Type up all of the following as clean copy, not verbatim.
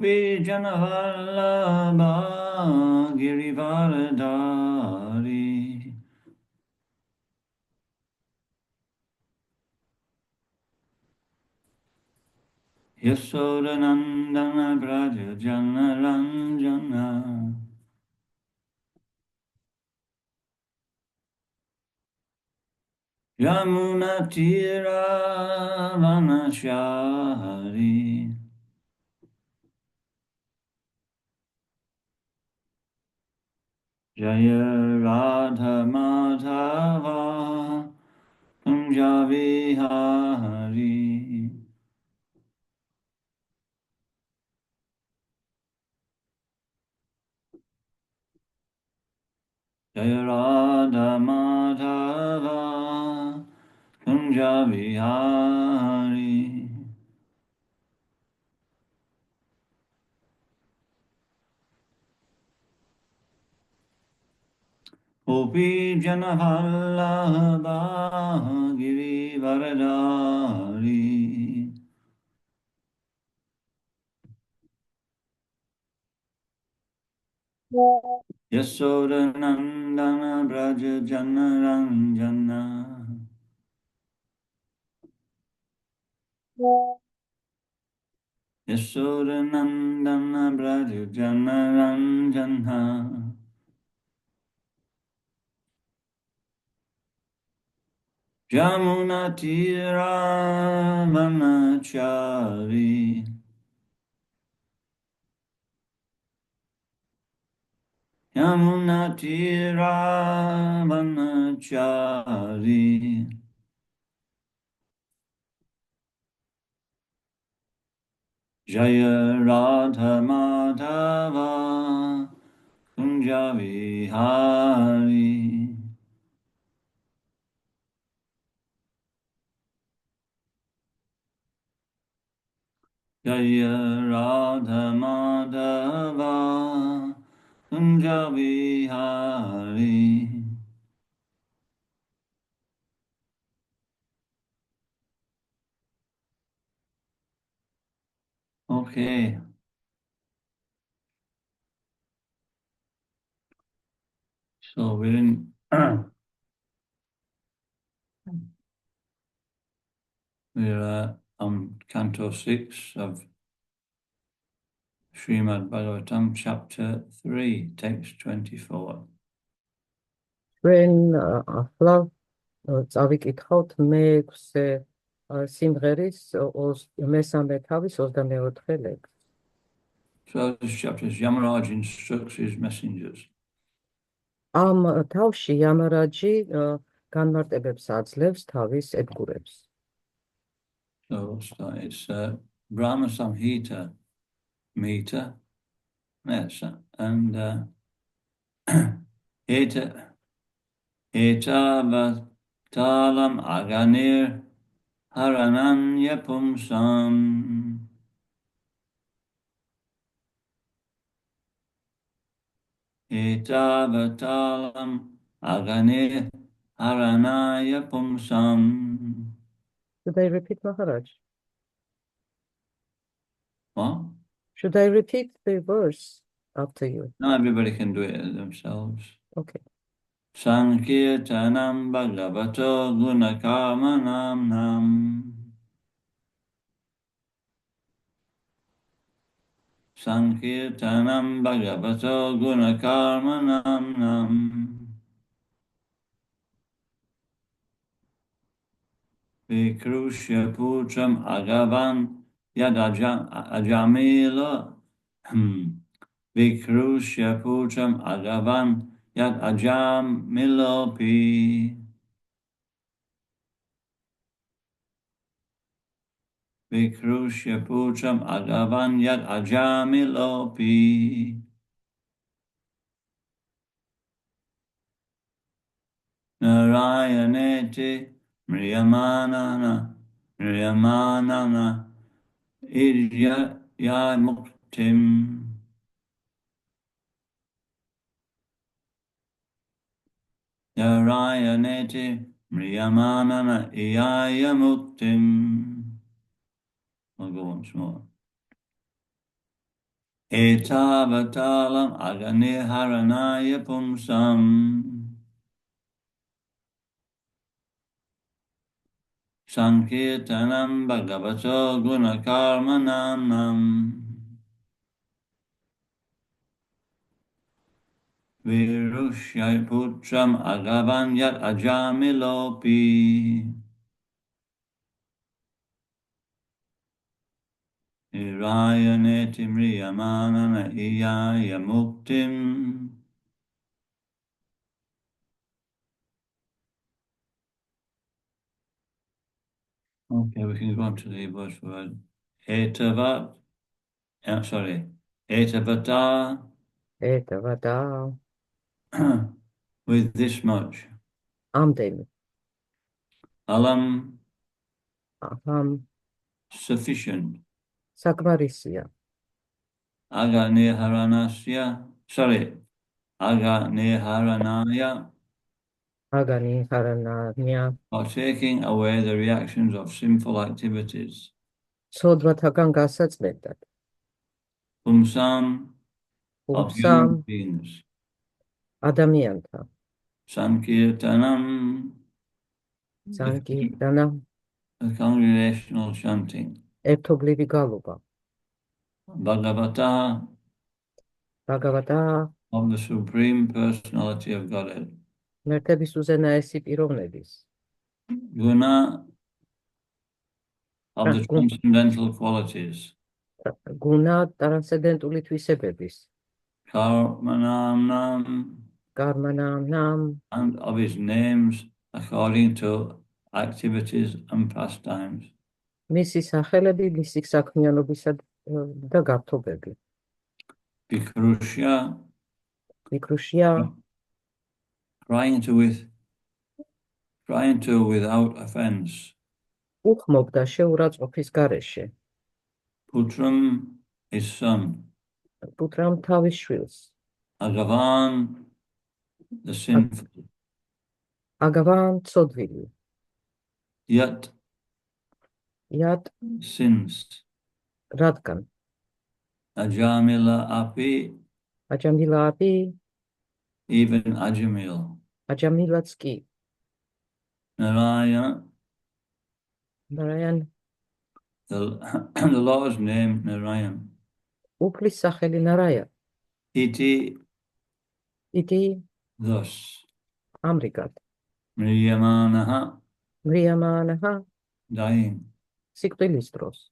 Gopi Janavallabha Girivardhari Yashodanandana Braja Janaranjana Yamuna Tira Vanashari Jaya Radha Madhava Kunjavihari Jaya Radha Madhava Kunjavihari Gopi Janavallabha Girivardhari Yashodanandana Braja Janaranjana Yashodanandana Braja Janaranjana Jamuna Tira Vanachari Yamuna Tira Vanachari Jaya Radha Madhava Kunjavihari Jaya Radha Madhava Kunjavihari Okay, so we're in we're on Canto 6 of Srimad Bhagavatam, Chapter 3, Text 24. ჩვენ ახლა წავიკითხავთ მეექვსე სიმღერის მესამე თავის 24 ლექსს. So this chapter is Yamaraj instructs his messengers. ამ თავში იამარაჯი განმარტებებს აძლევს თავის ედგურებს. So it's Brahma Samhita meter, yes, and Etavatalam Aganir Harananya Pumsam Etavatalam Aganir Haranaya Pumsam. Should I repeat, Maharaj? What? Should I repeat the verse after you? Not everybody can do it themselves. Okay. Sankirtanam Bhagavato Gunakamanam Nam Sankirtanam Bhagavato Gunakarmanam Nam Vikrushya Putram Agavan Yad Ajamila Vikrushya Putram Agavan Yad Ajamilopi Vikrushya Putram Agavan Yad Ajamilopi Narayaneti Mriyamanana Irya Muktim Narayaneti Mriyamanana Iyaya Muktim. I'll go once more. Etavatalam agane haranaya pumsam. Sankirtanam bhagavato gunakarmanam. Virushyai putram agavanyat ajamilopi. Nirayane timriyamanana iyaya muktim. Okay, we can go on to the first word. Etavat, Etavata, Etavada, with this much. ამდენი, Alam, aham, sufficient. საკმარისია, Aganeharanasya, Aganeharanaya, აგანი ჰარანანია, are taking away the reactions of sinful activities. ცოდვათაგან გასაწმენდად, Pumsam, of human უმსამ, beings. ადამიანთა, Sankirtanam, სანკირტანა, the congregational chanting. ერთობლივი გალობა, Bhagavata, ბაგავატა, of the Supreme Personality of Godhead. მერთების უზენაესი პიროვნების, Guna, of the გუნა, transcendental qualities. ტრანსცენდენტული თვისებების, Karmanam, კარმანამ, and of his names according to activities and pastimes. მისი სახელები, მისი საქმიანობისა და გართობები. Vikrusha, მიკრუშია, trying to without offense. უხმობდა შეურაცხყოფის გარეშე, Putram, his son. პუტრამ თავის შვილს, Agavan, the sinful. აგავან ცოდვილი, Yet იად, sins. რადგან, Ajamila api, აჯამილააბი, even Ajamil. აჯამილაც კი, Narayana, ნარაიან, the Lord's name Narayan. უფლის სახელი ნარაია, Iti, იდი, thus. ამრიგად, Mriyamanaha, მრიამანაჰა, dying. სიკვდილის დროს,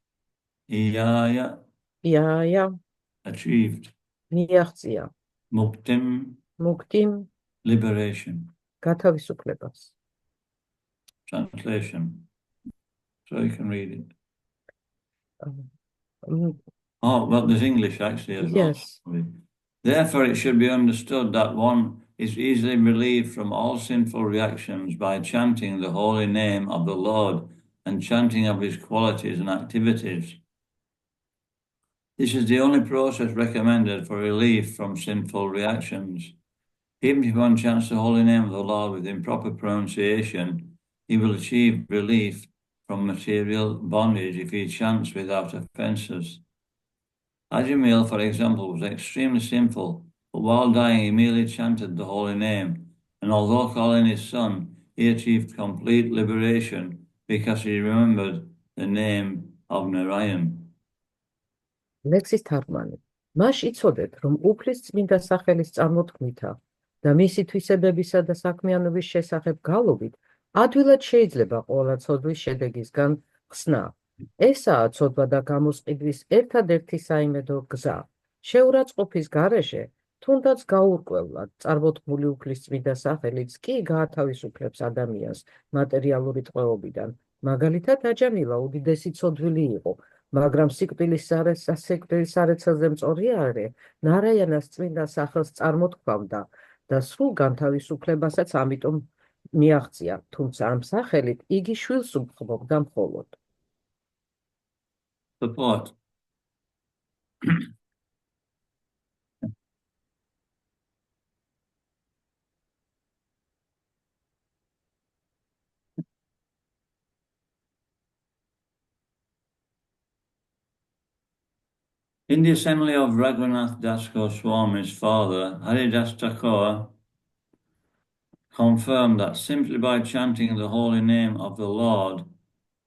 Iyaya, იაია, achieved. მიაღწია, Muktim, მუქტიმ, liberation. გათავისუფლებას. Translation. So you can read it. მ, Oh, well, there's English actually as well. Yes. Therefore, it should be understood that one is easily relieved from all sinful reactions by chanting the holy name of the Lord and chanting of his qualities and activities. This is the only process recommended for relief from sinful reactions. Even if one chants the holy name of the Lord with improper pronunciation, he will achieve relief from material bondage if he chants without offenses. Ajamil, for example, was extremely sinful, but while dying, he merely chanted the holy name, and although calling his son, he achieved complete liberation because he remembered the name of Narayan. ლექსის თარგმანი. მას იცოდეთ, რომ უფლის წმინდა სახელის წარმოთქმითა და მისი თვისებებისა და საქმიანობის შესახებ გალობით, ადვილად შეიძლება ყველა ცოდვის შედეგისგან ხსნა. ესაა ცოდვა და გამოსყიდვის ერთადერთი საიმედო გზა. შეურაცხყოფის გარეშე, თუნდაც გაურკვევლად წარმოთქმული უფლის წმინდა სახელიც კი გაათავისუფლებს ადამიანს მატერიალური ტყვეობიდან. მაგალითად, აჯამილა უდიდესი ცოდვილი იყო, მაგრამ სიკვდილის სარეცელზე მწორიარე ნარაიანას წმინდა სახელს წარმოთქვამდა და სრულ განთავისუფლებასაც ამიტომ მიაღწია, თუმცა ამ სახელით იგი შვილს უბრხმობდა მხოლოდ. Support. In the assembly of Raghunath Das Goswami's father, Haridas Thakur confirmed that simply by chanting the holy name of the Lord,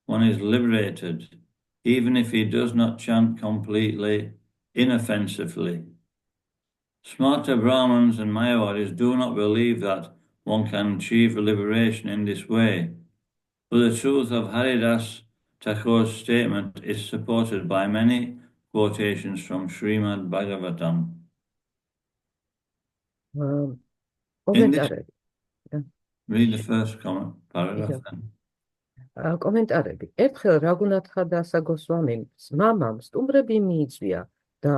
one is liberated, even if he does not chant completely, inoffensively. Smarta Brahmins and Mayavadis do not believe that one can achieve liberation in this way, but the truth of Haridas Thakur's statement is supported by many quotations from Srimad Bhagavatam. კომენტარები. Read the first comment, paragraph then. კომენტარები. ერთხელ რაგუნათა დასა გოსვამიმ მამამ სტუმრები მიიწვია და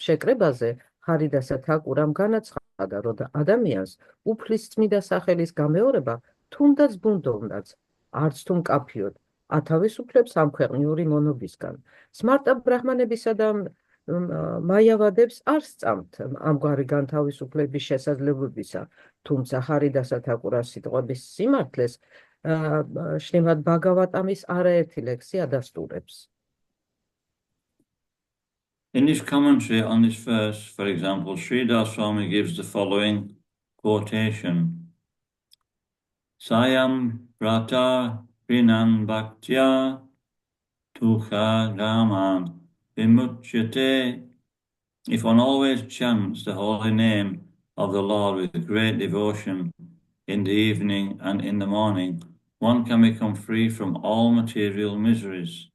შეკრებაზე ჰარიდასა თაკურამ განაცხადა, რომ ადამიანს უფლის წმიდა სახელის გამეორება თუნდაც ბუნდოვნაც, არც თუ მკაფიოდ, ათავისუფლებს ამქვეყნიური მონობისგან. სმარტა ბრაჰმანებისა და მაიავადებს არ სწამთ ამგვარი განთავისუფლების შესაძლებლობისა, თუმცა ჰარიდასა თაკურას სიტყვების სიმართლეს შრიმად ბაგავატამის არაერთი ლექსი ადასტურებს. In his commentary on this verse, for example, Sridhar Swami gives the following quotation. Sayam Prata Rinan Bhaktya Tukha Raman Vimuchyate. If one always chants the holy name of the Lord with great devotion in the evening and in the morning, one can become free from all material miseries.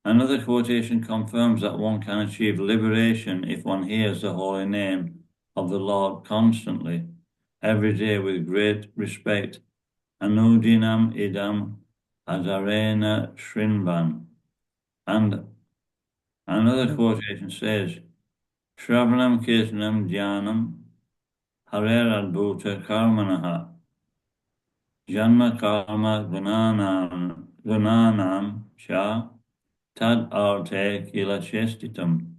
Another quotation confirms that one can achieve liberation if one hears the holy name of the Lord constantly, every day with great respect. Anudinam idam azarena shrinvan. And another quotation says, Shravanam kirtanam dhyanam hareradbhuta karmanaha janma karma gunanam cha tad arte kila chestitam.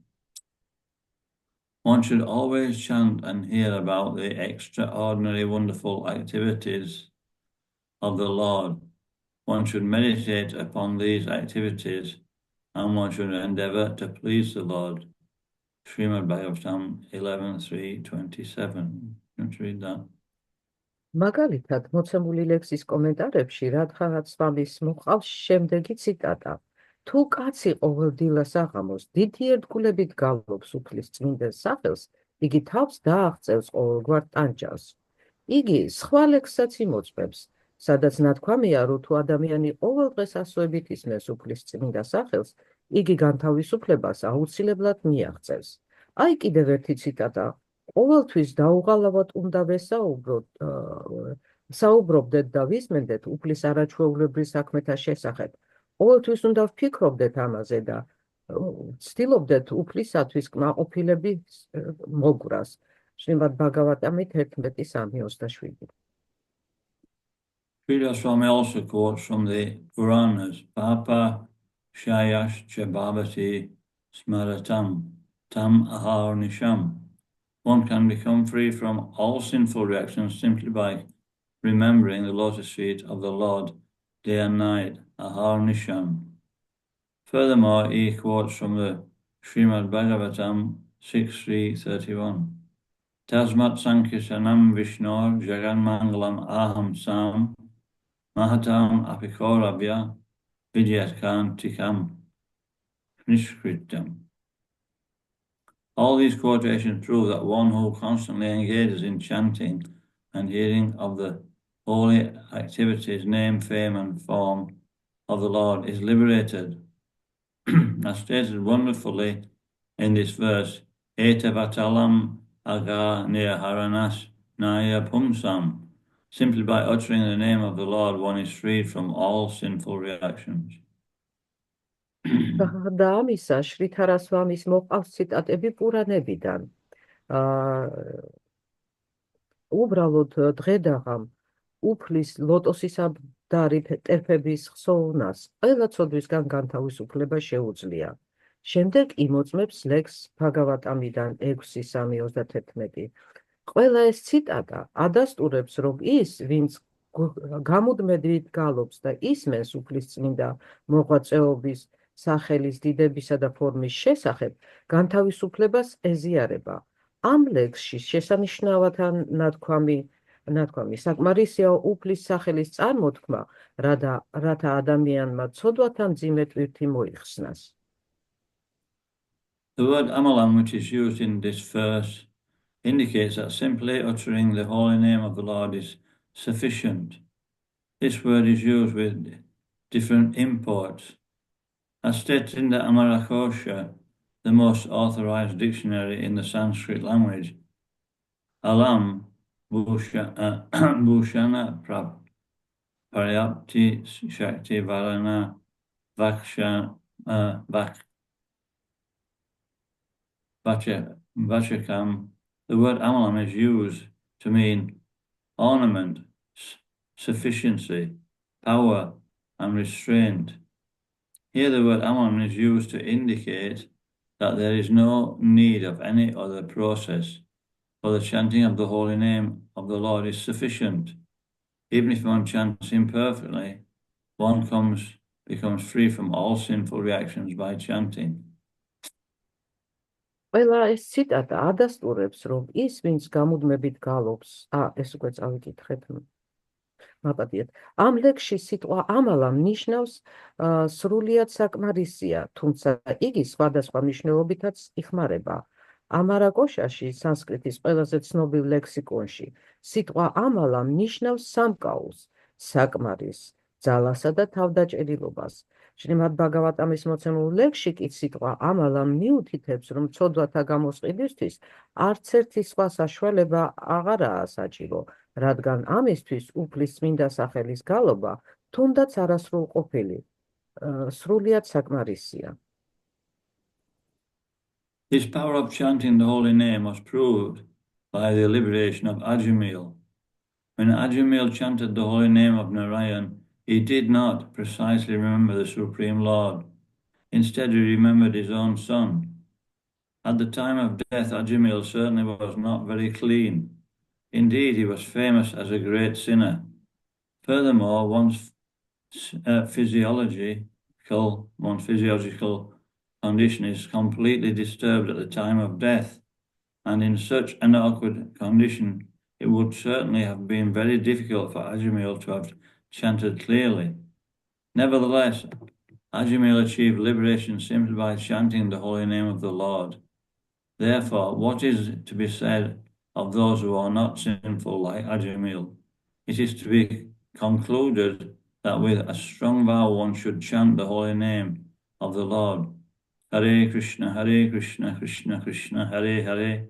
One should always chant and hear about the extraordinary wonderful activities of the Lord. One should meditate upon these activities and one should endeavor to please the Lord. Srimad Bhagavatam 11.3.27. Let's read that. მაგალითად, მოცემული ლექსის კომენტარებში რადღა სვამის მოყავს შემდეგი ციტატა. თუ კაცი ყოველდილას აღამოს დიდი ერთგულებით გალობს უფლის წმინდა სახელს, იგი თავს დააღწევს ყოველგვარ ტანჯავს. იგი სხვა ლექსსაც იმოწმებს, სადაც ნათქვამია, რომ თუ ადამიანი ყოველ დღეს ასოებით ისმენს უფლის წმინდა სახელს, იგი განთავისუფლებას აუცილებლად მიაღწევს. აი კიდევ ერთი ციტატა. ყოველთვის დაუღალავად უნდა საუბრობდეთ და ვისმენდეთ უფლის არაჩვეულებრივ საქმეთა შესახებ. ყოველთვის უნდა ვფიქრობდეთ ამაზე და ვცდილობდეთ უფლისათვის კმაყოფილების მოგვრას. შრიმად ბაგავატამით 11.3.27. Sridhar Swami also quotes from the Puranas, Papa Shayash Chabhavati Smaratam Tam Aharnisham. One can become free from all sinful reactions simply by remembering the lotus feet of the Lord day and night, Aharnisham. Furthermore, he quotes from the Srimad Bhagavatam 6.3.31. Tasmat Sankirtanam Vishnor Jagan Mangalam Aham Sam Mahatam Apikorabhya Vidyatkan Tikam Nishkritam. All these quotations prove that one who constantly engages in chanting and hearing of the holy activities, name, fame, and form of the Lord is liberated. As stated wonderfully in this verse, Etavatalam aga nirharanas naya pumsam. Simply by uttering the name of the Lord, one is freed from all sinful reactions. და ამისა შრითარა სვამის მოყავს ციტატები პურანებიდან. უბრალოდ დღედაღამ უფლის ლოტოსისაბდარი ტერფების ხსოვნას ყველა ცოდვისგან განთავისუფლება შეუძლია. შემდეგ იმოწმებს ლექს ბაგავატამიდან 6.3.31. ყველა ეს ციტატა ადასტურებს, რომ ის, ვინც გამუდმებით გალობს და ისმენს უფლის წმინდა მოღვაწეობის სახელის დიდებისა და ფორმის შესახებ განთავისუფლებას ეზიარება. ამ ლექსში შესანიშნავად ნათქვამი საკმარისია უფლის სახელის წარმოთქმა, რათა ადამიანმა ცოდვათა მძიმე ტვირთი მოიხსნას. The word Amalam, which is used in this verse, indicates that simply uttering the holy name of the Lord is sufficient. This word is used with different imports. As stated in the Amarakosha, the most authorized dictionary in the Sanskrit language, Alam Bhushana Paryapti Shakti Varana Vachakam, the word Amalam is used to mean ornament, sufficiency, power, and restraint. Here the word Amalam is used to indicate that there is no need of any other process, for the chanting of the holy name of the Lord is sufficient. Even if one chants imperfectly, one becomes free from all sinful reactions by chanting. ყველა ეს ციტატა ადასტურებს, რომ ის, ვინც გამუდმებით გალობს, ეს უკვე წავიკითხეთ. მაპატიეთ. ამ ლექსში სიტყვა ამალამ ნიშნავს სრულიად საკმარისია, თუმცა იგი სხვადასხვა მნიშვნელობითაც იხმარება. ამარაკოშაში, სანსკრიტის ყველაზე ცნობილ ლექსიკონში, სიტყვა ამალამ ნიშნავს სამკაულს, საკმარისს, ძალასა და თავდაჭერილობას. შრიმად ბაგავატამის მოცემულ ლექსში კი სიტყვა ამალამ მიუთითებს, რომ ცოდვათა გამოსყიდვისთვის არც ერთი სხვა საშუალება აღარაა საჭირო, რადგან ამისთვის უფლის წმინდა სახელის გალობა თუნდაც არასრულყოფილი, სრულიად საკმარისია. This power of chanting the holy name was proved by the liberation of Ajamil. When Ajamil chanted the holy name of Narayan, he did not precisely remember the Supreme Lord. Instead, he remembered his own son. At the time of death, Ajamil certainly was not very clean. Indeed, he was famous as a great sinner. Furthermore, one's physiological condition is completely disturbed at the time of death, and in such an awkward condition, it would certainly have been very difficult for Ajamil to have chanted clearly. Nevertheless, Ajamil achieved liberation simply by chanting the holy name of the Lord. Therefore, what is to be said of those who are not sinful like Ajamil? It is to be concluded that with a strong vow one should chant the holy name of the Lord. Hare Krishna, Krishna Krishna, Hare Hare,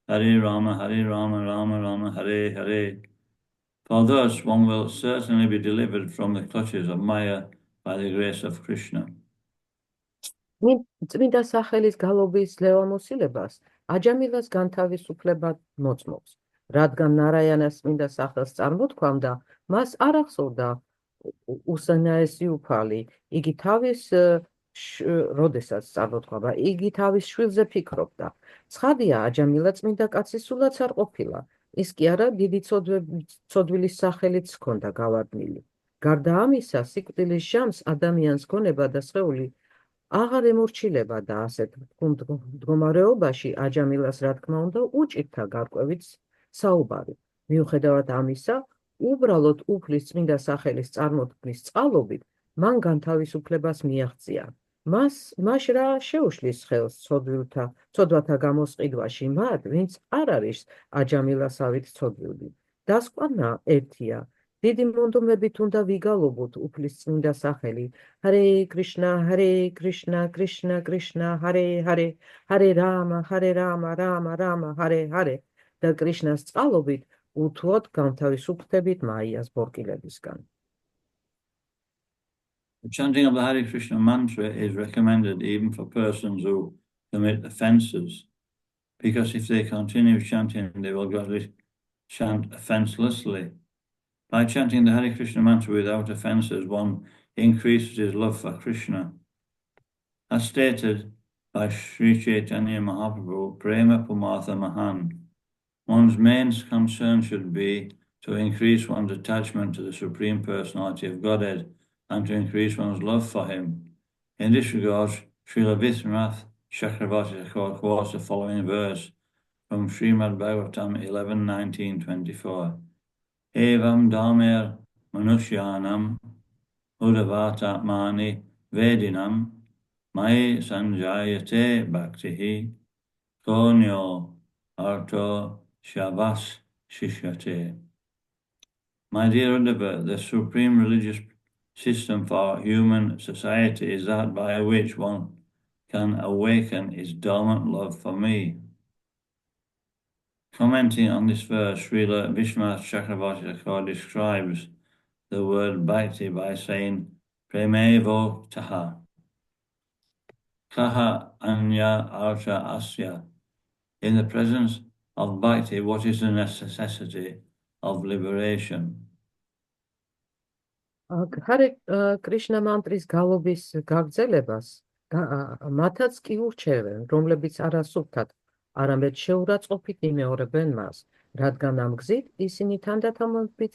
Hare Rama, Rama Rama, Hare Hare. For thus one will certainly be delivered from the clutches of Maya by the grace of Krishna. წმინდა სახელის გალობის ლევამოსილებას აჯამილას განთავისუფლება მოწმობს, რადგან ნარაიანას წმინდა სახელს წარმოთქვამდა, მას არ ახსოვდა უსანაესი უფალი, იგი თავის შვილზე ფიქრობდა. ცხადია, აჯამილა წმინდა კაცი სულაც არ ყოფილა, ის კი არა დიდი ცოდვილის სახელიც ჰქონდა გავარდნილი. გარდა ამისა, სიკვდილის ჟამს ადამიანს გონება და სხეული აღარ ემორჩილება და ასეთ მდგომარეობაში აჯამილას, რა თქმა უნდა, უჭირთა გარკვევით საუბარი. მიუხედავად ამისა, უბრალოდ უფლის წმინდა სახელის წარმოთქმის წყალობით მან განთავისუფლებას მიაღწია. მას რა შეუშლის ხელს ცოდვათა გამოსყიდვაში მათ, ვინც არ არის აჯამილასავით ცოდვილი. დასკვნა ერთია, დიდი მონდომებით უნდა ვიგალობოთ უფლის წმინდა სახელი. Hare Krishna, Krishna Krishna, Hare Hare, Hare Rama, Rama Rama, Hare Hare და კრიშნას წყალობით უთუოდ განთავისუფლდებით მაიას ბორკილებისგან. The chanting of the Hare Krishna mantra is recommended even for persons who commit offences, because if they continue chanting, they will gradually chant offencelessly. By chanting the Hare Krishna mantra without offences, one increases his love for Krishna. As stated by Sri Chaitanya Mahaprabhu, Prema Pumartha Mahan, one's main concern should be to increase one's attachment to the Supreme Personality of Godhead and to increase one's love for him. In this regard, Srila Vishwanath Chakravarti quotes the following verse from Srimad Bhagavatam 11:19-24. Evam damer manushyanam udavata mani vedinam mai sanjayate bhaktihi konyo arto shavas shishyate. My dear Uddhava, the supreme religious system for human society is that by which one can awaken his dormant love for me. Commenting on this verse, Srila Vishwanath Chakravarti Thakur describes the word bhakti by saying, Premevo taha, kaha anya archa asya. In the presence of bhakti, what is the necessity of liberation? Hare Krishna mantris galobis gagzelebas მათაც კი ურჩევენ, რომლებიც არასუფთად, არამედ შეურაცხყოფით იმეორებენ მას, რადგან ამ გზით ისინი თანდათანობით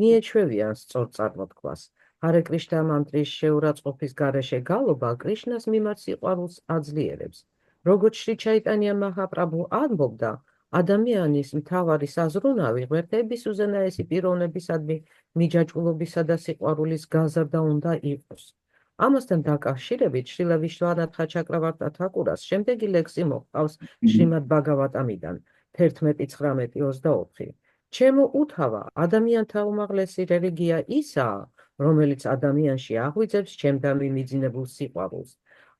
მიეჩვევიან სწორ წარმოთქვას. Hare Krishna mantris შეურაცხყოფის გარეშე გალობა კრიშნას მიმართ სიყვარულს აძლიერებს. Როგორც შრი ჩაიტანია მაჰაპრაბჰუ ამბობდა, ადამიანის მთავარი საზრუნავი ღმერთების უზენაესი პიროვნებისადმი მიჯაჭვულობისა და სიყვარულის გაზრდა უნდა იყოს. ამასთან დაკავშირებით შრილა ვიშვანათა ჩაკრავარტა თაკურას შემდეგი ლექსი მოჰყავს შრიმად ბაგავატამიდან 11:19-24. ჩემო უთავა, ადამიანთა უმაღლესი რელიგია ისაა, რომელიც ადამიანში აღვიძებს ჩემდამი მიძინებულ სიყვარულს.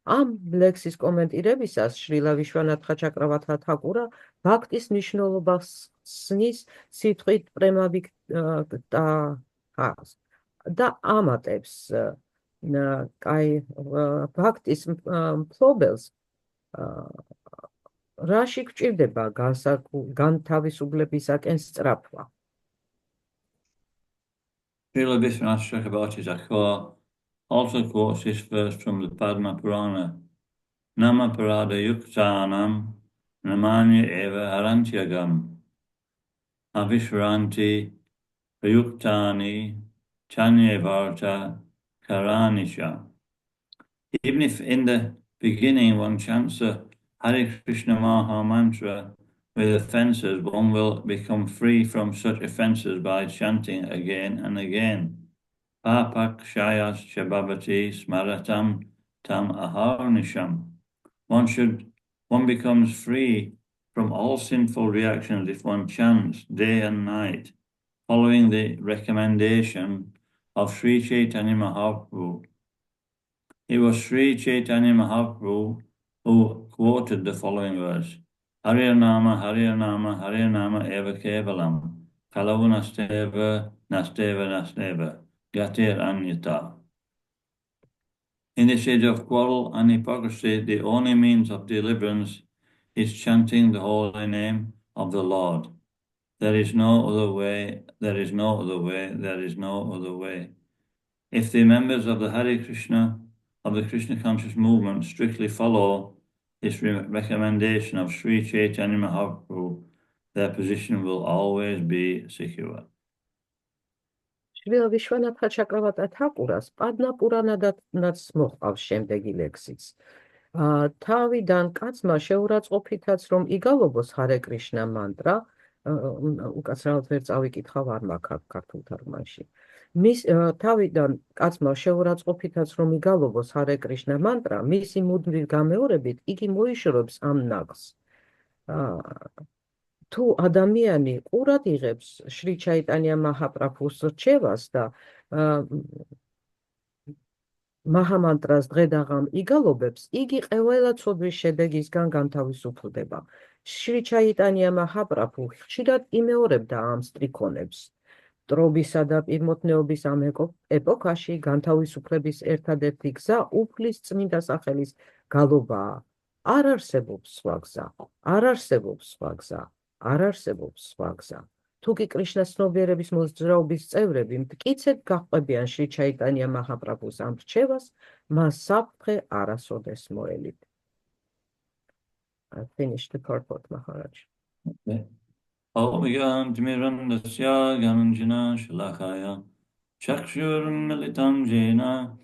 ამ ლექსის კომენტირებისას შრილა ვიშვანათა ჩაკრავართა თაკურა ბhaktis მნიშვნელობას ხსნის სიტყვით პრემავიქტას და ამატებს ბhaktis მფლობელს რაში გვჭირდება განთავისუფლებისაკენ სწრაფვა. Srila Vishwanath Chakravarti Thakur also quotes this verse from the Padma Purana. Nama parada yuktanam namanya eva harantyagam avishranti prayuktani chanyevarta karanisha. Even if in the beginning one chants the Hare Krishna Maha Mantra with offences, one will become free from such offences by chanting again and again. Papak shayas chabhavati smaratam tam aharnisham. One becomes free from all sinful reactions if one chants day and night, following the recommendation of Sri Chaitanya Mahaprabhu. It was Sri Chaitanya Mahaprabhu who quoted the following verse: Hare Nama, Hare Nama, Hare Nama eva kevalam, kalau nasteva, nasteva, nasteva, gatir anyata. In this age of quarrel and hypocrisy, the only means of deliverance is chanting the holy name of the Lord. There is no other way, there is no other way, there is no other way. If the members of the Hare Krishna, of the Krishna conscious movement, strictly follow this recommendation of Sri Chaitanya Mahaprabhu, their position will always be secure. შრილა ვიშვანათა ჩაკრავარტა თაკურას პადმა პურანადაც მოჰყავს შემდეგი ლექსიც. თავიდან კაცმა შეურაცხყოფითაც რომ იგალობოს ჰარე კრიშნა მანტრა, უკაცრავად ვერ წავიკითხავ არ მაქვს ქართულ თარგმანში. თავიდან კაცმა შეურაცხყოფითაც რომ იგალობოს ჰარე კრიშნა მანტრა, მისი მუდმივ გამეორებით იგი მოიშორებს ამ ნაგს. თუ ადამიანი ყურად იღებს შრი ჩაიტანია მაჰაპრაბჰუს რჩევას და მაჰამანტრას დღედაღამ იგალობებს, იგი ყველა ცოდვის შედეგისგან განთავისუფლდება. შრი ჩაიტანია მაჰაპრაბჰუ ხშირად იმეორებდა ამ სტრიქონებს. მტრობისა და პირმოთნეობის ამ ეპოქაში განთავისუფლების ერთადერთი გზა უფლის წმინდა სახელის გალობაა. არ არსებობს სხვა გზა, არ არსებობს სხვა გზა. არ არსებობს სხვა გზა. თუ კი კრიშნას ცნობიერების მოძრაობის წევრები მტკიცედ გაჰყვებიან შრი ჩაიტანია მაჰაპრაბჰუს ამ რჩევას, მას საფრთხე არასოდეს მოელით. I finished the purport, Maharaj. Om Mirandasya Gananjana Shalakaya Chakshur Militam Jena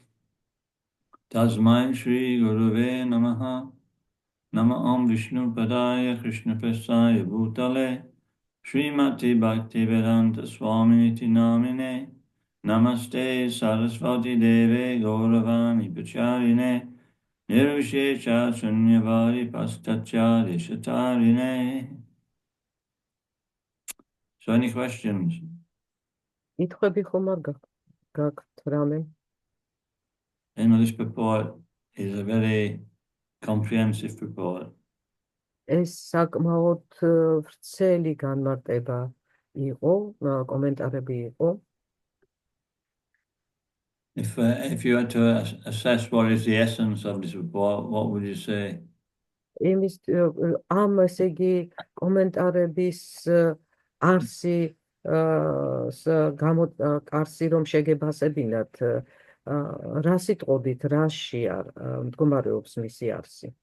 Tasmai Shri Guruve Namaha. Nama Om Vishnu Padaya Krishna Prasaya Bhutale. Srimati Bhaktivedanta Swami Niti Namine. Namaste Sarasvati Deve Gauravani Pacharine. Nirvishesha Shunyavadi Pastachari Shatarine. So any questions? კითხვები ხომ არ გაქვთ რამე? This purport is a very comprehensive purport. ეს საკმაოდ ვრცელი განმარტება იყო, კომენტარები იყო. If you had to assess what is the essence of this report, what would you say? იმის ამ ესე იგი კომენტარების არსი არსი რომ შეგებასებინათ, რა სიტყვებით, რაში მდგომარეობს მისი არსი?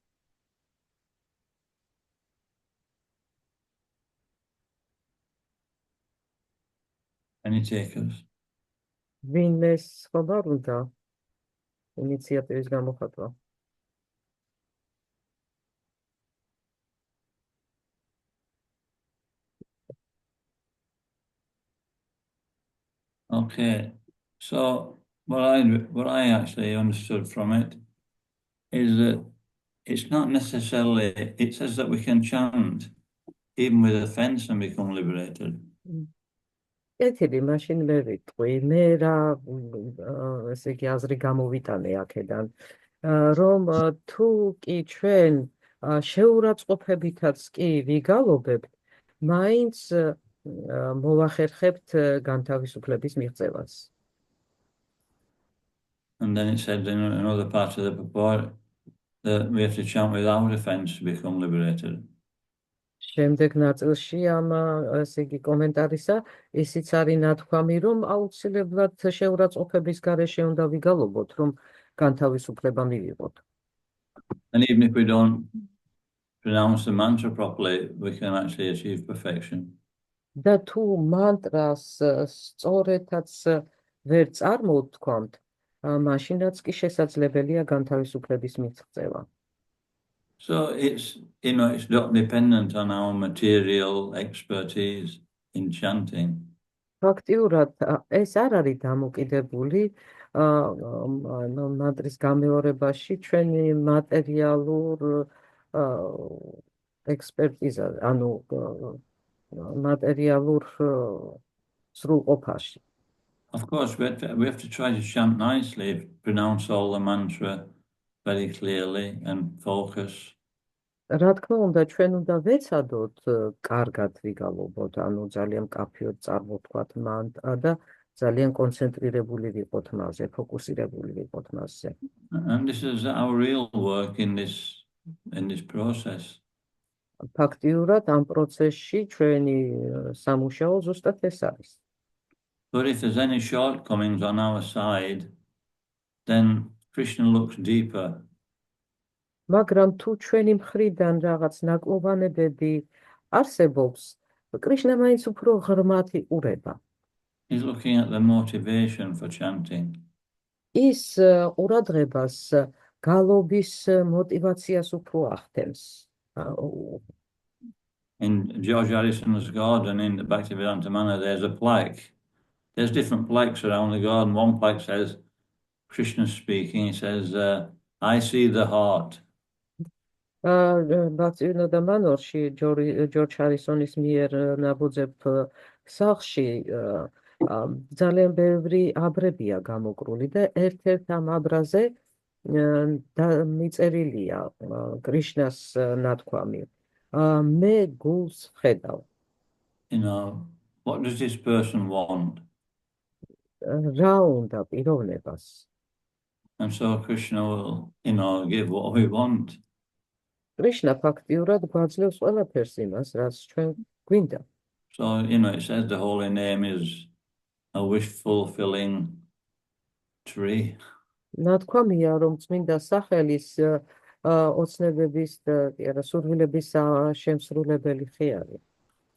Any takers? ვინმეს ხომ უნდა ინიციატივის გამოხატვა? Okay, so what I actually understood from it is that it's not necessarily, it says that we can chant even with offense and become liberated. კეთილი, მაშინ მე ვიტყვი, მე რა ესე იგი აზრი გამოვიტანე აქედან, რომ თუ კი ჩვენ შეურაცხყოფებითაც კი ვიგალობებთ, მაინც მოვახერხებთ განთავისუფლების მიღწევას. And then it said in another part of the purport that we have to chant without offense to become liberated. შემდეგ ნაწილში ამ ესე იგი კომენტარისა ისიც არის ნათქვამი, რომ აუცილებლად შეურაცხყოფების გარეშე უნდა ვიგალობოთ, რომ განთავისუფლება მივიღოთ. And even if we don't pronounce the mantra properly, we can actually achieve perfection. და თუ მანტრას სწორედაც ვერ წარმოვთქვამთ, მაშინაც კი შესაძლებელია განთავისუფლების მიღწევა. So it's not dependent on our material expertise in chanting. ფაქტიურად ეს არ არის დამოკიდებული მანტრის გამეორებაში ჩვენი მატერიალურ ექსპერტიზა, ანუ მატერიალურ სრულყოფაში. Of course, we have to try to chant nicely, pronounce all the mantra very clearly and focus. რა თქმა უნდა, ჩვენ უნდა ვეცადოთ კარგად ვიგალობოთ, ანუ ძალიან მკაფიოდ წარმოვთქვათ მანტრა და ძალიან კონცენტრირებული ვიყოთ მასზე, ფოკუსირებული ვიყოთ მასზე. And this is our real work in this process. ფაქტიურად ამ პროცესში ჩვენი სამუშაო ზუსტად ეს არის. But if there's any shortcomings on our side, then Krishna looks deeper. მაგრამ თუ ჩვენი მხრიდან რაღაც ნაკლოვანებები არსებობს, კრიშნა მაინც უფრო ღრმად იყურება. He's looking at the motivation for chanting. ის ყურადღებას გალობის მოტივაციას უფრო ახდენს. In George Harrison's garden in the Bhaktivedanta Manor, there's a plaque. There's different plaques around the garden. One plaque says, Krishna speaking, it says, I see the heart. ბაქტივინოდა მანორში ჯორჯ ჰარისონის მიერ ნაბუძებ სახლში ძალიან ბევრი აბრებია გამოკრული და ერთ-ერთ ამ აბრაზე მიწერილია კრიშნას ნათქვამი. მე გულს ხედავ. What does this person want? რა უნდა პიროვნებას? And so Krishna will, give what we want. კრიშნა ფაქტიურად გვაძლევს ყველაფერს იმას, რაც ჩვენ გვინდა. So, it says the holy name is a wish-fulfilling tree. ნათქვამია, რომ წმინდა სახელის ოცნებების და სურვილების შემსრულებელი ხე არის.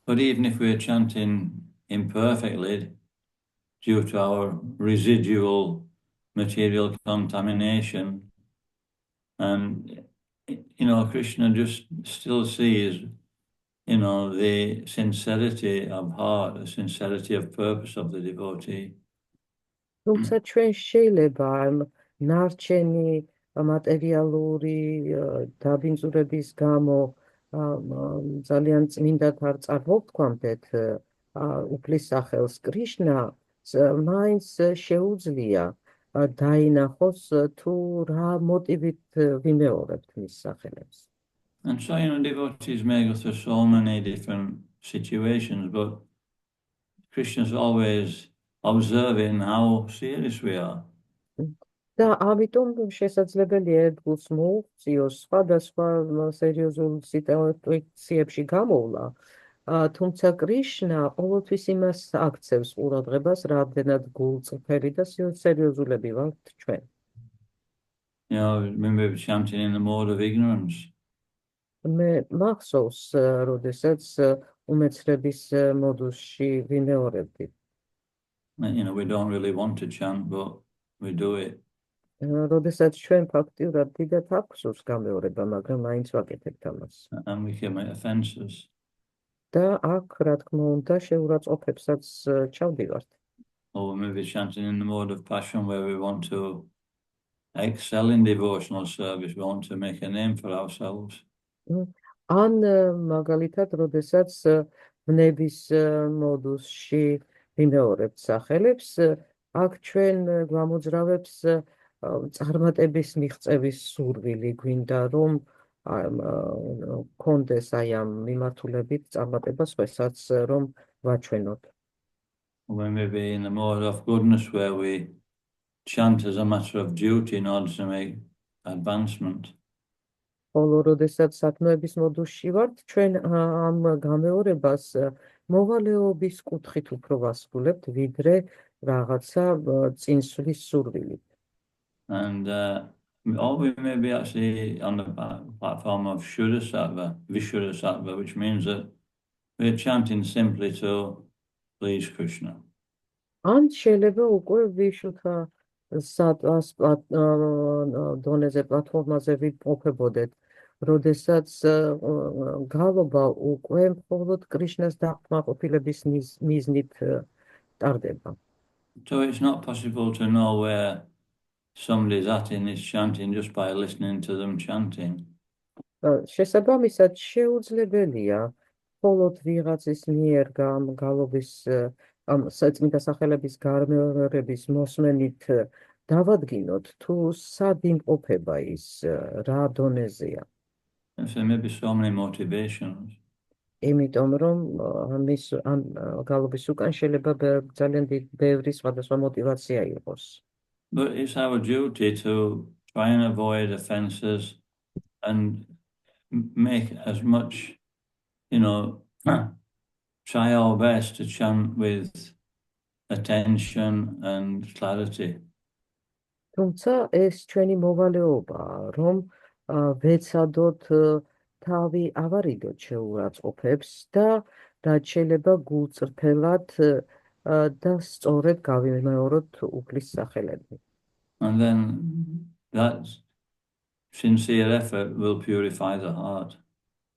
But even if we're chanting imperfectly due to our residual material contamination, And, Krishna just still sees, the sincerity of heart, the sincerity of purpose of the devotee. თუმცა ჩვენ შეიძლება ამ ნარჩენი მატერიალური დაბინძურების გამო ძალიან წმინდად არ წარმოვთქვამდეთ უფლის სახელს კრიშნა, მაინც შეუძლია დაინახოს თუ რა მოტივით ვიმეორებთ მის სახელებს. And so, devotees may go through so many different situations, but Krishna's always observing how serious we are. და ამიტომ შესაძლებელია ერთგულს მოუწიოს სხვადასხვა სერიოზულ სიტუაციებში გამოვლა, თუმცა კრიშნა ყოველთვის იმას აქცევს ყურადღებას, რამდენად გულწრფელი და სერიოზულები ვართ ჩვენ. When we were chanting in the mode of ignorance. მე მახსოვს, როდესაც უმეცრების მოდუსში ვიმეორებდით. We don't really want to chant, but we do it. როდესაც ჩვენ ფაქტიურად დიდად აქვს გამეორება, მაგრამ მაინც ვაკეთებთ ამას. And we commit offenses. და აქ, რა თქმა უნდა, შეურაცხყოფებსაც ჩავდივართ. Or maybe chanting in the mode of passion where we want to excel in devotional service, we want to make a name for ourselves. ან მაგალითად, როდესაც ვნების მოდუსში ვიმეორებთ სახელებს, აქ ჩვენ გვამოძრავებს წარმატების მიღწევის სურვილი, გვინდა რომ კონდეს აი ამ მიმართულებით წარმატება სხვასაც რომ ვაჩვენოთ. When we be in the mode of goodness where we chant as a matter of duty in order to make advancement. ხოლო როდესაც სათნოების მოდუსში ვართ, ჩვენ ამ გამეორებას მოვალეობის კუთხით უფრო ვასრულებთ, ვიდრე რაღაცა წინსვლის სურვილით. And or we may be actually on the platform of Shuddha-sattva, Vishuddha-sattva, which means that we're chanting simply to please Krishna. ან შეიძლება უკვე ვიშუთა სატვას დონეზე პლატფორმაზე ვიმყოფებოდეთ, როდესაც გალობა უკვე მხოლოდ კრიშნას დაყრდნყოფილების მიზნით ტარდება. So it's not possible to know where somebody's at in this chanting just by listening to them chanting. შესაბამისად შეუძლებელია მხოლოდ ვიღაცის მიერ გალობის ამ საწმინდა სახელების გამეორების მოსმენით დავადგინოთ თუ სად იმყოფება ის, რა დონეზეა. There may be so many motivations. იმიტომ რომ ამის ამ გალობის უკან შეიძლება ძალიან ბევრი სხვადასხვა მოტივაცია იყოს. But it's our duty to try and avoid offenses and make as much, try our best to chant with attention and clarity. თუმცა ეს ჩვენი მოვალეობაა, რომ ვეცადოთ თავი ავარიდოთ შეურაცხყოფებს და რაც შეიძლება გულწრფელად და სწორედ გავიმეოროთ უფლის სახელები. And then that sincere effort will purify the heart.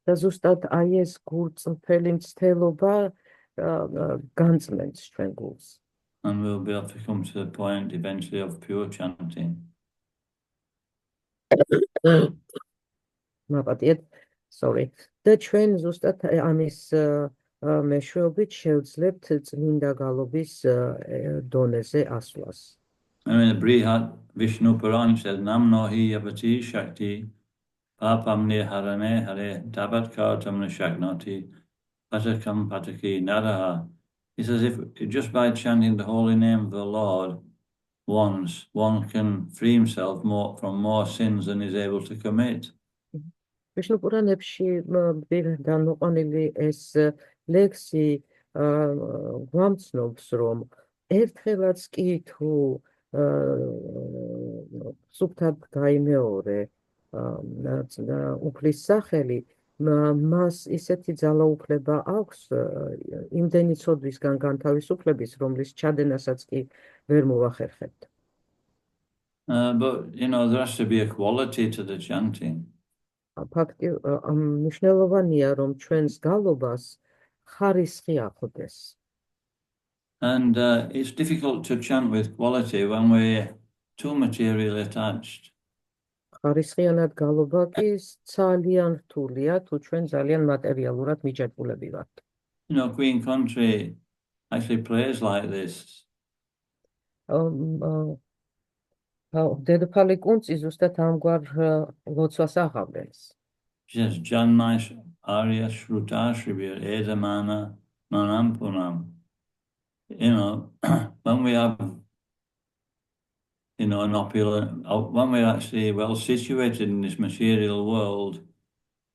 და ზუსტად აი ეს გულწრფელი მცდელობა განწმენს ჩვენ გულს. And we'll be able to come to the point eventually of pure chanting. მაპატიეთ, sorry. და ჩვენ ზუსტად ამის მეშვეობით შევძლებთ წმინდა გალობის დონეზე ასვლას. I mean, the Brihat Vishnu Puran says, Namno hi yavati shakti, papamni harane hare, tabat kartam shaknoti, patakam pataki naraha. He says, if just by chanting the holy name of the Lord once, one can free himself from more sins than he's able to commit. ვიშნუ პურანებში განუყანილი ეს ლექსი გვამცნობს, რომ ერთხელაც კი თუ სუფთად გაიმეორე უფლის სახელი, მას ისეთი ძალაუფლება აქვს იმდენი ცოდვისგან განთავისუფლების, რომლის ჩადენასაც კი ვერ მოვახერხებთ. But, there has to be a quality to the chanting. ფაქტი მნიშვნელოვანია რომ ჩვენს გალობას ხარისხი ახვდეს. And it's difficult to chant with quality when we're too materially attached. ხარისხიანად გალობა კი ძალიან რთულია თუ ჩვენ ძალიან მატერიალურად მიჯაჭვულები ვართ. Queen Country actually plays like this. დედოფალი კუნძი ზუსტად ამგვარ ლოცვას აღავლენს. She says, Janmais Arya Shruta Shribir Edamana Manampunam. When we have, an opulent, when we're actually well situated in this material world,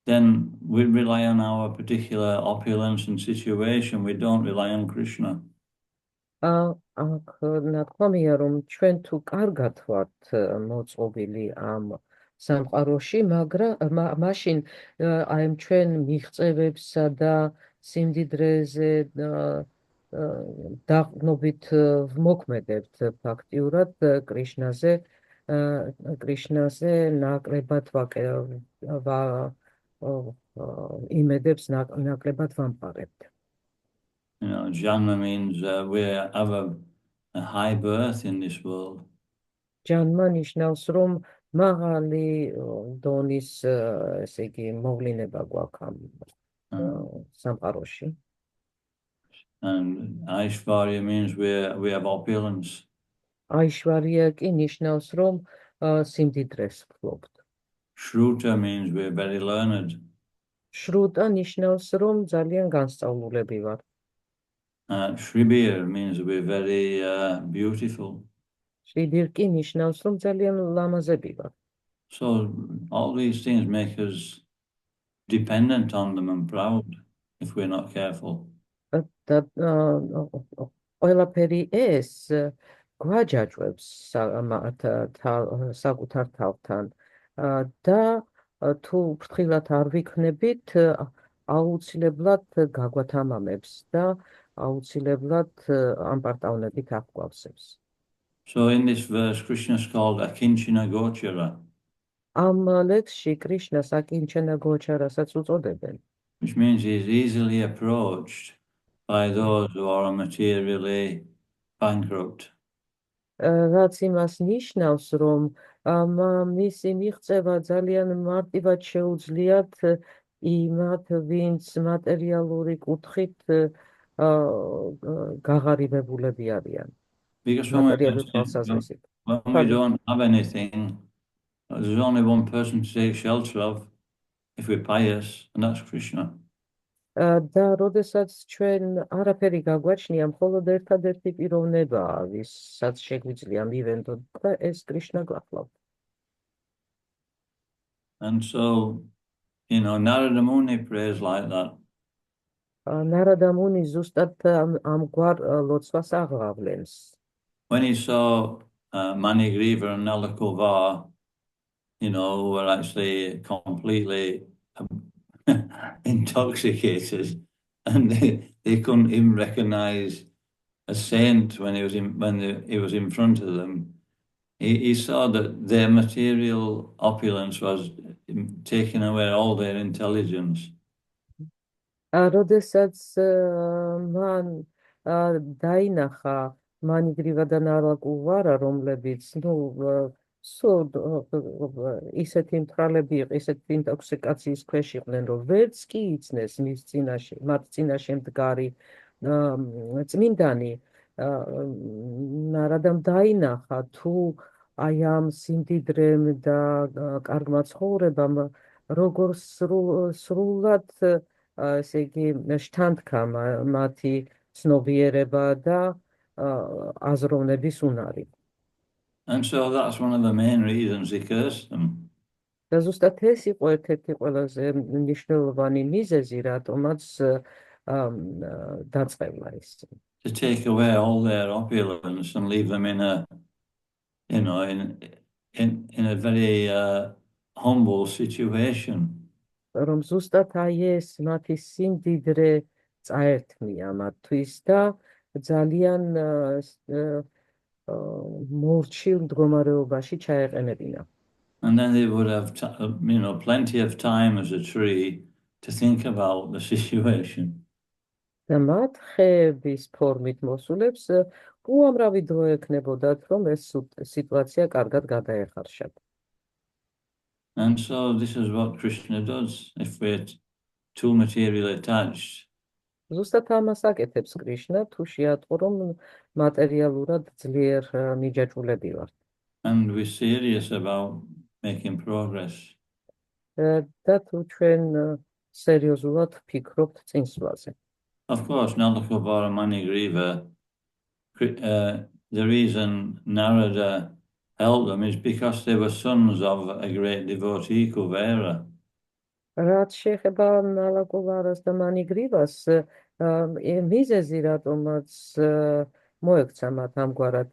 then we rely on our particular opulence and situation. We don't rely on Krishna. ნათქვამია რომ ჩვენ თუ კარგად ვართ მოწყობილი ამ სამყაროში, მაგრამ მაშინ აი ჩვენ მიღწევებსა და სიმდიდრეზე დაყრდნობით ვმოქმედებთ ფაქტიურად კრიშნაზე ნაკლებად იმედებს ნაკლებად ვამყარებთ. Janma means we have a high birth in this world. Janma ნიშნავს რომ მაღალი დონის ესე იგი მოვლინება გვაქვს ამ სამყაროში. And Aishvarya means we have opulence. Aishvarya კი ნიშნავს რომ სიმდიდრეს ვფლობთ. Shruta means we're very learned. Shruta ნიშნავს რომ ძალიან განსწავლულები ვართ. Shribir means we're very beautiful. Shridir კი ნიშნავს რომ ძალიან ლამაზები ვართ. So all these things make us dependent on them and proud if we're not careful. ყველაფერი ეს გვაჯაჭვებს საკუთარ თავთან და თუ ფრთხილად არ ვიქნებით აუცილებლად გაგვათამამებს და აუცილებლად ამპარტავნებით აღგვავსებს. So in this verse, Krishna is called Akinchana Gochara. Am leksში კრიშნას აკინჩანა გოჩარასაც უწოდებენ. Which means he's easily approached by those who are materially bankrupt. რაც იმას ნიშნავს, რომ მისი მიღწევა ძალიან მარტივად შეუძლიათ იმათ, ვინც მატერიალური კუთხით გაღარიბებულები არიან. Because when we don't have anything, there's only one person to take shelter of if we're pious, and that's Krishna. და როდესაც ჩვენ არაფერი გაგვაჩნია, მხოლოდ ერთადერთი პიროვნებაა, ვისაც შეგვიძლია მივენდოთ და ეს კრიშნა გახლავთ. And so, Narada Muni prays like that. Narada Muni ზუსტად ამგვარ ლოცვას აღავლენს. When he saw Manigriva and Nalakova, who were actually completely intoxicated, and they couldn't even recognize a saint when he was in front of them. He saw that their material opulence was taking away all their intelligence. როდესაც მან დაინახა მანიგრივა და ნალაკუვარა, რომლებიც ისეთი მთხრალები, ისეთი ინტოქსიკაციის ქვეშ იყვნენ, რომ ვერც კი იცნეს მის წინაშე, მათ წინაშე მდგარი წმინდანი, ნარადამ დაინახა თუ აი ამ სიმდიდრემ და კარგმა ცხოვრებამ როგორ სრულად ესე იგი შთანთქა მათი ცნობიერება და აზროვნების უნარი. And so that's one of the main reasons he cursed them. და ზუსტად ეს იყო ერთ-ერთი ყველაზე მნიშვნელოვანი მიზეზი, რატომაც დაწყევლა ის. To take away all their opulence and leave them in a very humble situation. რომ ზუსტად აი ეს მათი სიმდიდრე წაერთმია მათთვის და ძალიან მორჩილ მდგომარეობაში ჩაეყენებინა. And then they would have, plenty of time as a tree to think about the situation. და მათ ხეების ფორმით მოსულებს უამრავი დრო ექნებოდათ, რომ ეს სიტუაცია კარგად გადაეხარშათ. And so this is what Krishna does. If we're too materially attached, ზუსტად ამას აკეთებს კრიშნა, თუ შეატყო, რომ მატერიალურად ძლიერ მიჯაჭვულები ვართ. and we're serious about making progress. და თუ ჩვენ სერიოზულად ვფიქრობთ წინსვლაზე. Of course, Nalakavara Manigriva, the reason Narada helped them is because they were sons of a great devotee, Kuvera. რაც შეეხება ნალაკოვარას და მანიგრივას, მიზეზი რატომაც მოექცა მათ ამგვარად,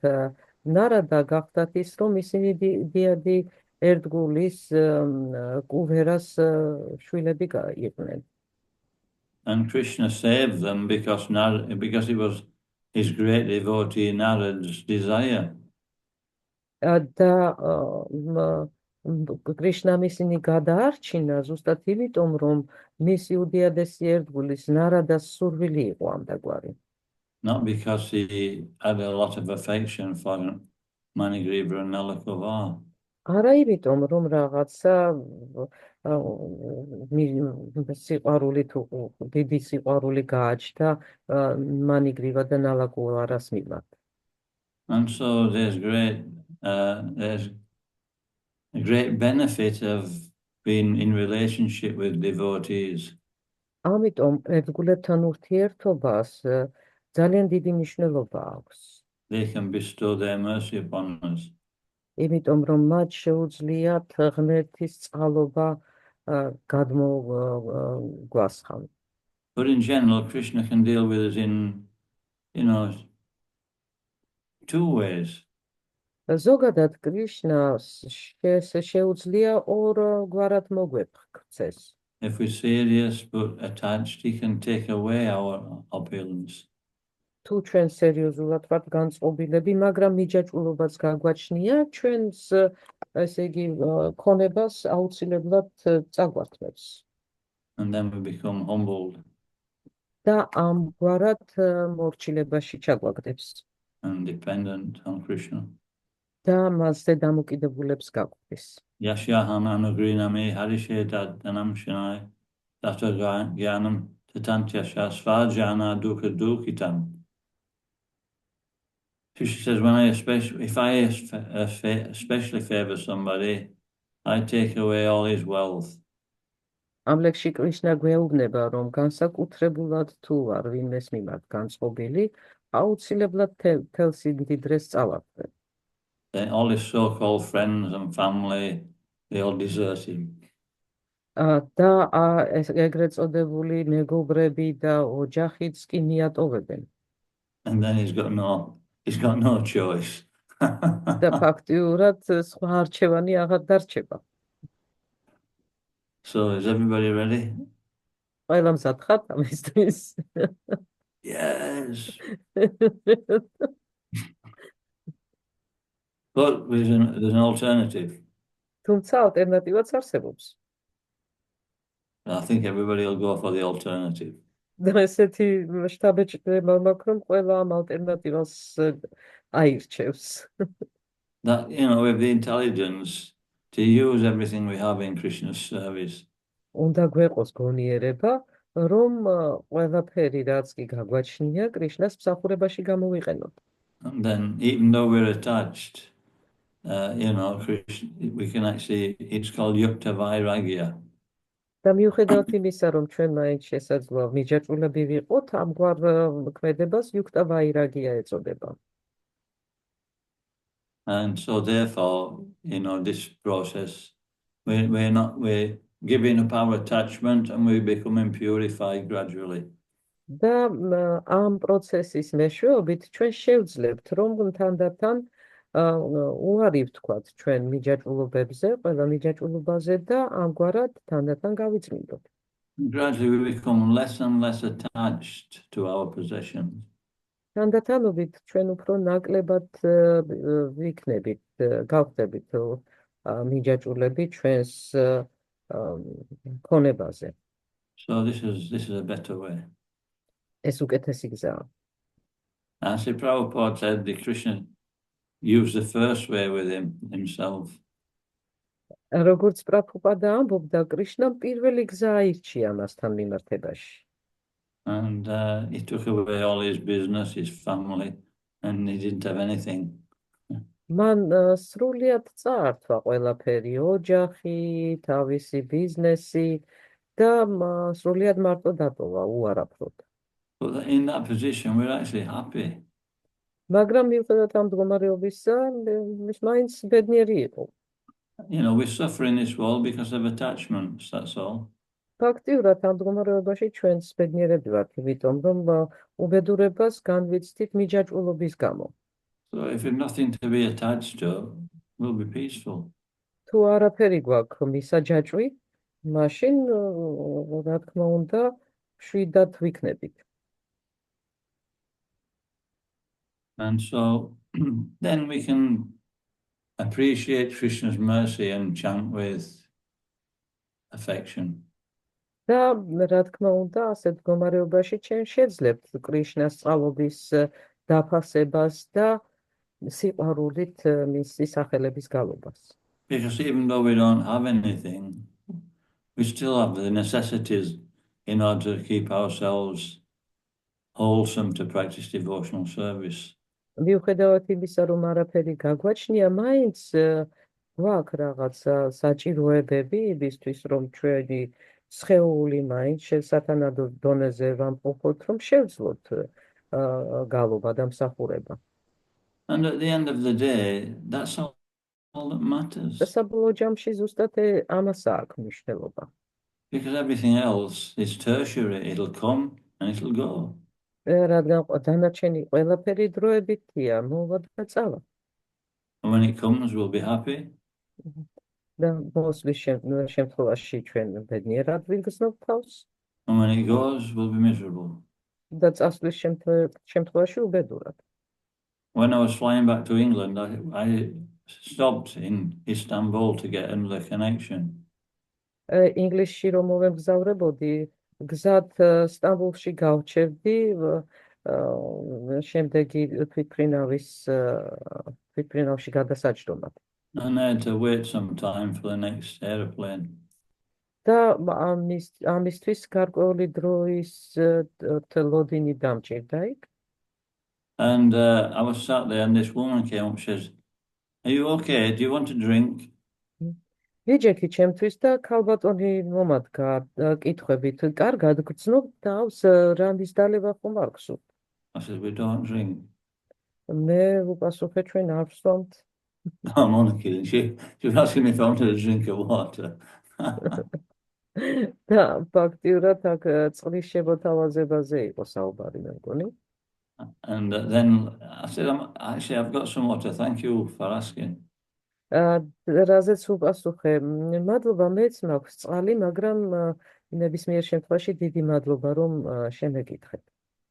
ნარადა გახდათ ის, რომ ისინი დიადი ერთგულის კუვერას შვილები იყვნენ. And Krishna saved them because it was his great devotee Narada's desire. და კრიშნამ ისინი გადაარჩინა ზუსტად იმიტომ, რომ მისი უდიადესი ერთგულის ნარადას სურვილი იყო ამდაგვარი. Not because he had a lot of affection for Manigriva and Nalakavara. არა იმიტომ, რომ რაღაცა სიყვარული თუ დიდი სიყვარული გააჩნდა მანიგრივა და ნალაკოვარას მიმართ. And so there's a great benefit of being in relationship with devotees. ამიტომ ერთგულებთან ურთიერთობას ძალიან დიდი მნიშვნელობა აქვს. They can bestow their mercy upon us. იმიტომ რომ მათ შეუძლიათ ღმერთის წყალობა გადმოგვასხან. But in general, Krishna can deal with us in, two ways. ზოგადად კრიშნას შეუძლია ორ გვარად მოგვეფრქცეს. If we're serious but attached, he can take away our opulence. თუ ჩვენ სერიოზულად ვართ განწყობილები, მაგრამ მიჯაჭვულობაც გაგვაჩნია, ჩვენს ესე იგი ქონებას აუცილებლად წაგვართმევს. And then we become humbled. და ამგვარად მორჩილებაში ჩაგვაგდებს. And dependent on Krishna. და მასზე დამოკიდებულებს გაგვდის. Yashyahan anugrinami harishe danam shinai tata gyanam tatantyasha svajana dukha dukitam. She says, if I especially favor somebody, I take away all his wealth. ამ ლექსში კრიშნა გვეუბნება, რომ განსაკუთრებულად თუ არ ვინმეს მიმართ განწყობილი, აუცილებლად თელ სიმდიდრეს წავაგდებ. Then all his so-called friends and family, they all desert him. და ეგრეთ წოდებული მეგობრები და ოჯახიც კი მიატოვებენ. And then he's got no choice. და ფაქტიურად სხვა არჩევანი აღარ დარჩება. So is everybody ready? ყველა მზად ხართ ამისთვის? Yes. But there's an alternative. თუმცა ალტერნატივაც არსებობს. I think everybody will go for the alternative. და ესეთი შტაბეჭდება მაქვს, რომ ყველა ამ ალტერნატივას აირჩევს. That, with the intelligence to use everything we have in Krishna's service. უნდა გვეყოს გონიერება, რომ ყველაფერი რაც კი გაგვაჩნია, კრიშნას მსახურებაში გამოვიყენოთ. And then, even though we're attached, Krishna, we can actually, it's called Yukta Vairagya. და მიუხედავად იმისა, რომ ჩვენ მაინც შესაძლოა მიჯაჭვულები ვიყოთ, ამგვარ ქმედებას Yukta Vairagya ეწოდება. And so therefore, this process, we're giving up our attachment and we're becoming purified gradually. და ამ პროცესის მეშვეობით ჩვენ შევძლებთ, რომ თანდათან უარი ვთქვათ ჩვენ მიჯაჭვულობებზე, ყველა მიჯაჭვულობაზე და ამგვარად თანდათან გავიწმინდოთ. Gradually we become less and less attached to our possessions. თანდათანობით ჩვენ უფრო ნაკლებად ვიქნებით, გავხდებით მიჯაჭვულები ჩვენს ქონებაზე. So this is a better way. ეს უკეთესი გზაა. And Sri Prabhupada said the Krishna used the first way with himself. როგორც პრაბჰუპადა ამბობდა, კრიშნამ პირველი გზა აირჩია მასთან მიმართებაში. And he took away all his business, his family, and he didn't have anything. მან სრულიად წაართვა ყველაფერი, ოჯახი, თავისი ბიზნესი და სრულიად მარტო დატოვა უარაფროდ. But in that position, we're actually happy. მაგრამ მიუხედავად ამ მდგომარეობისა, ის მაინც ბედნიერი იყო. We suffer in this world because of attachments, that's all. ფაქტიურად ამ მდგომარეობაში ჩვენც ბედნიერები ვართ, იმიტომ რომ უბედურებას განვიცდით მიჯაჭვულობის გამო. So if we've nothing to be attached to, we'll be peaceful. თუ არაფერი გვაქვს მისაჯაჭვი, მაშინ რა თქმა უნდა, შვიდად ვიქნებით. And so then we can appreciate Krishna's mercy and chant with affection. და რა თქმა უნდა, ასეთ მდგომარეობაში ჩვენ შეძლებთ კრიშნას წყალობის დაფასებას და სიყვარულით მისი სახელების გალობას. Because even though we don't have anything, we still have the necessities in order to keep ourselves wholesome to practice devotional service. მიუხედავად იმისა, რომ არაფერი გაგვაჩნია, მაინც გვაქვს რაღაც საჭიროებები იმისთვის, რომ ჩვენი სხეული მაინც შესათანადო დონეზე ვამყოფოთ, რომ შევძლოთ გალობა და მსახურება. And at the end of the day, that's all that matters. და საბოლოო ჯამში ზუსტად ამას აქვს მნიშვნელობა. Because everything else is tertiary. It'll come and it'll go. რადგან დანარჩენი ყველაფერი დროებითია, მოვა და წავა. And when it comes, we'll be happy. და მოსვლის შემთხვევაში ჩვენ ბედნიერად ვიგრძნობ თავს. And when it goes, we'll be miserable. და წასვლის შემთხვევაში უბედურად. When I was flying back to England, I stopped in Istanbul to get another connection. ინგლისში რომ მოვემგზავრებოდი, გზად სტამბოლში გავჩერდი, შემდეგი თვითმფრინავში გადასაჯდომად. And I had to wait some time for the next aeroplane. და ამისთვის გარკვეული დროის ლოდინი დამჭირდა იქ. And I was sat there and this woman came up, says, "Are you okay? Do you want a drink?" ვიჯექი ჩემთვის და ქალბატონი მომადგა კითხვებით, კარგად გრძნობ თავს, რამის დალევა ხომ არ გსურთ? I said, "We don't drink." მე ვუპასუხე, ჩვენ არ ვსვამთ. No, I'm only kidding. She was asking me if I wanted a drink of water. და ფაქტიურად აქ წყლის შემოთავაზებაზე იყო საუბარი, მე მგონი. And then I said, I've got some water. Thank you for asking. რაზეც ვუპასუხე, მადლობა, მეც მაქვს წყალი, მაგრამ ნებისმიერ შემთხვევაში დიდი მადლობა, რომ შემეკითხეთ.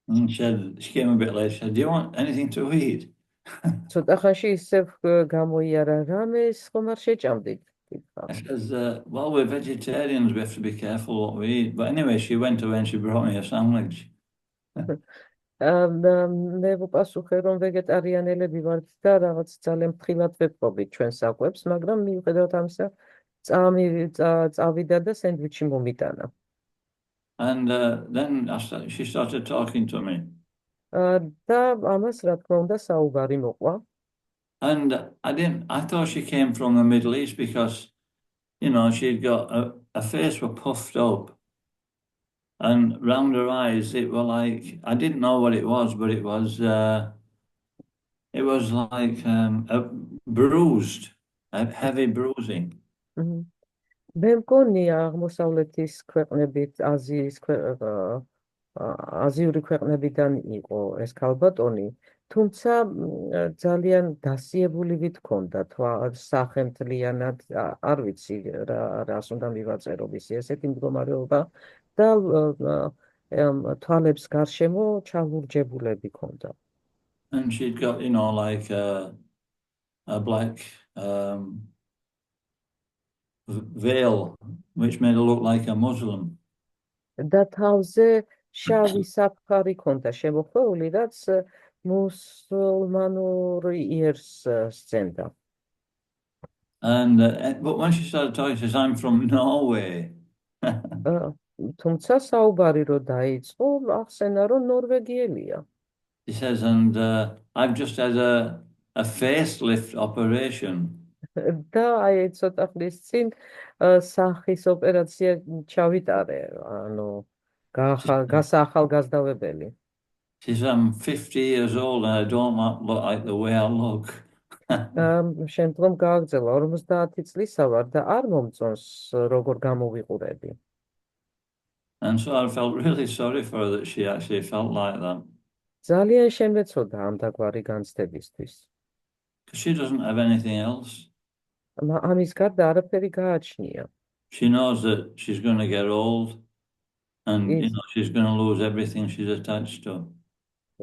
And she came a bit late. She said, "Do you want anything to eat?" ცოტა ხანში ისევ გამოიარა, რამეს ხომ არ შეჭამდით? I says, "Well, we're vegetarians. We have to be careful what we eat." But anyway, she went away and she brought me a sandwich. მე ვუპასუხე, რომ ვეგეტარიანელები ვართ და რაღაც ძალიან ფრთხილად ვეპყრობით ჩვენ საკვებს, მაგრამ მიუხედავად ამისა, წავიდა და სენდვიჩი მომიტანა. And then she started talking to me. და ამას რა თქმა უნდა საუბარი მოყვა. And I thought she came from the Middle East because, she'd got her face was puffed up. And round her eyes, it were like, I didn't know what it was, but it was like bruised, a heavy bruising. მე მგონია აღმოსავლეთის ქვეყნებით, აზიური ქვეყნებიდან იყო ეს ქალბატონი, თუმცა ძალიან დასიებული ვით ქონდა სახელმთლიანად, არ ვიცი რას უნდა მივაწერო მისი ესეთი მდგომარეობა და თვალებს გარშემო ჩალურჯებულები ქონდა. And she'd got, like a black veil, which made her look like a Muslim. და თავზე შავი საფხარი ქონდა შემოხვეული, რაც მუსულმანურ იერს სცემდა. And but when she started talking, she says, "I'm from Norway." თუმცა საუბარი რო დაიწყო, ახსენა რომ ნორვეგიელია. She says, and I've just had a facelift operation. და აი ცოტა ხნის წინ სახის ოპერაცია ჩავიტარე, ანუ გასაახალგაზრდავებელი. She says, I'm 50 years old and I don't look like the way I look. შემდგომ გააგრძელა 50 წლისა ვარ და არ მომწონს როგორ გამოვიყურები. And so I felt really sorry for her that she actually felt like that. ძალიან შემეცოდა ამ დაგვარი განცდებისთვის. Because she doesn't have anything else. ამის გარდა არაფერი გააჩნია. She knows that she's going to get old and she's going to lose everything she's attached to.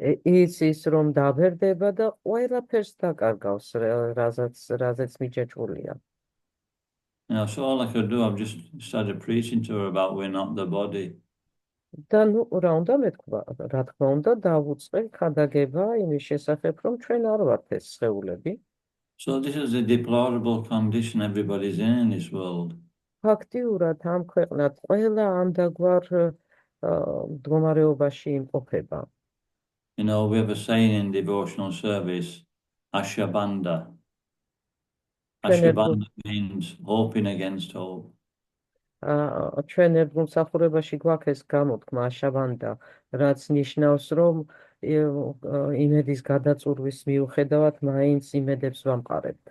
იცის რომ დაბერდება და ყველაფერს დაკარგავს, რაზეც მიჯეჭვულია. So all I could do, I've just started preaching to her about we're not the body. და ნუ რა უნდა მეთქვა, რა თქმა უნდა დავუწყე ქადაგება იმის შესახებ, რომ ჩვენ არ ვართ ეს სხეულები. So this is a deplorable condition everybody's in this world. ფაქტიურად ამ ქვეყნად ყველა ამ დაგვარ მდგომარეობაში იმყოფება. We have a saying in devotional service, Ashabanda. Ashabanda means hoping against hope. ჩვენ ერთგულ მსახურებაში გვაქვს ეს გამოთქმა აშაბანდა, რაც ნიშნავს, რომ იმედის გადაწურვის მიუხედავად მაინც იმედებს ვამყარებთ.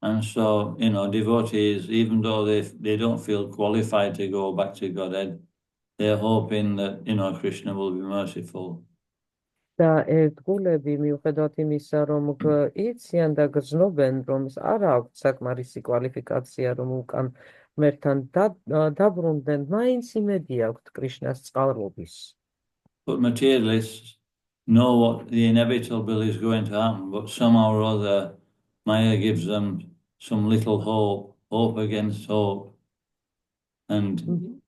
And so, devotees, even though they don't feel qualified to go back to Godhead, they're hoping that, Krishna will be merciful. და ერთგულები მიუხედავად იმისა, რომ იციან და გრძნობენ, რომ არ აქვთ საკმარისი კვალიფიკაცია, რომ უკან მერთან დაბრუნდნენ, მაინც იმედი აქვთ კრიშნას წყალობის. But materialists know what the inevitable is going to happen, but somehow or other, Maya gives them some little hope against hope. And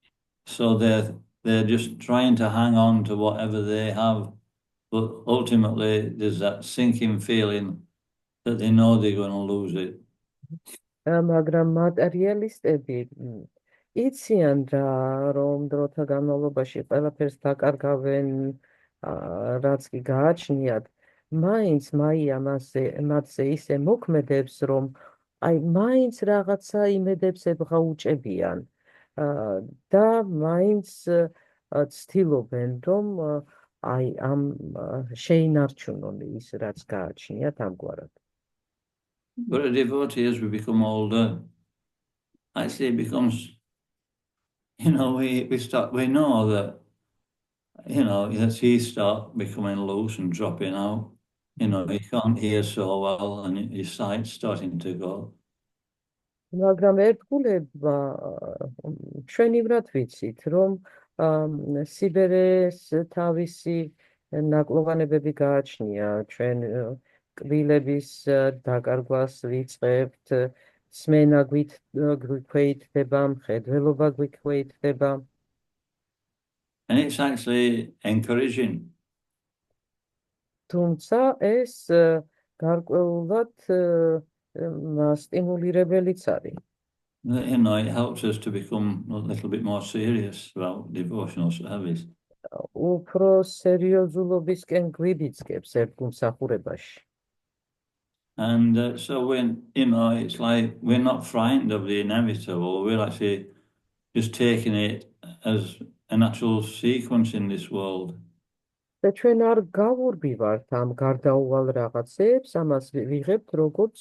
so they're just trying to hang on to whatever they have. But ultimately, there's that sinking feeling that they know they're going to lose it. მაგრამ მატერიალისტები იციან რომ დროთა განმავლობაში ყველაფერს დაკარგავენ, რაც კი გააჩნიათ, მაინც მაია მათზე ისე მოქმედებს, რომ აი მაინც რაღაცა იმედებს ებღაუჭებიან და მაინც ცდილობენ, რომ აი ამ შეინარჩუნონ ის, რაც გააჩნიათ ამგვარად. But a devotee, as we become older, actually it becomes, we know that, that he start becoming loose and dropping out. He can't hear so well and his sight's starting to go. მაგრამ ერთგულებმა ჩვენივრად ვიცით, რომ სიბერეს თავისი ნაკლოვანებები გააჩნია, ჩვენ კბილების დაკარგვას ვიწყებთ, სმენა გვიქვეითდება, მხედველობა გვიქვეითდება. And it's actually encouraging. თუმცა ეს გარკვეულად სტიმულირებელიც არის. It helps us to become a little bit more serious about devotional service. უფრო სერიოზულობისკენ გვიბიძგებს ერთგულ მსახურებაში. And so when, it's like we're not frightened of the inevitable, we're actually just taking it as a natural sequence in this world. და ჩვენ არ გავურბივართ ამ გარდაუვალ რაღაცებს, ამას ვიღებთ როგორც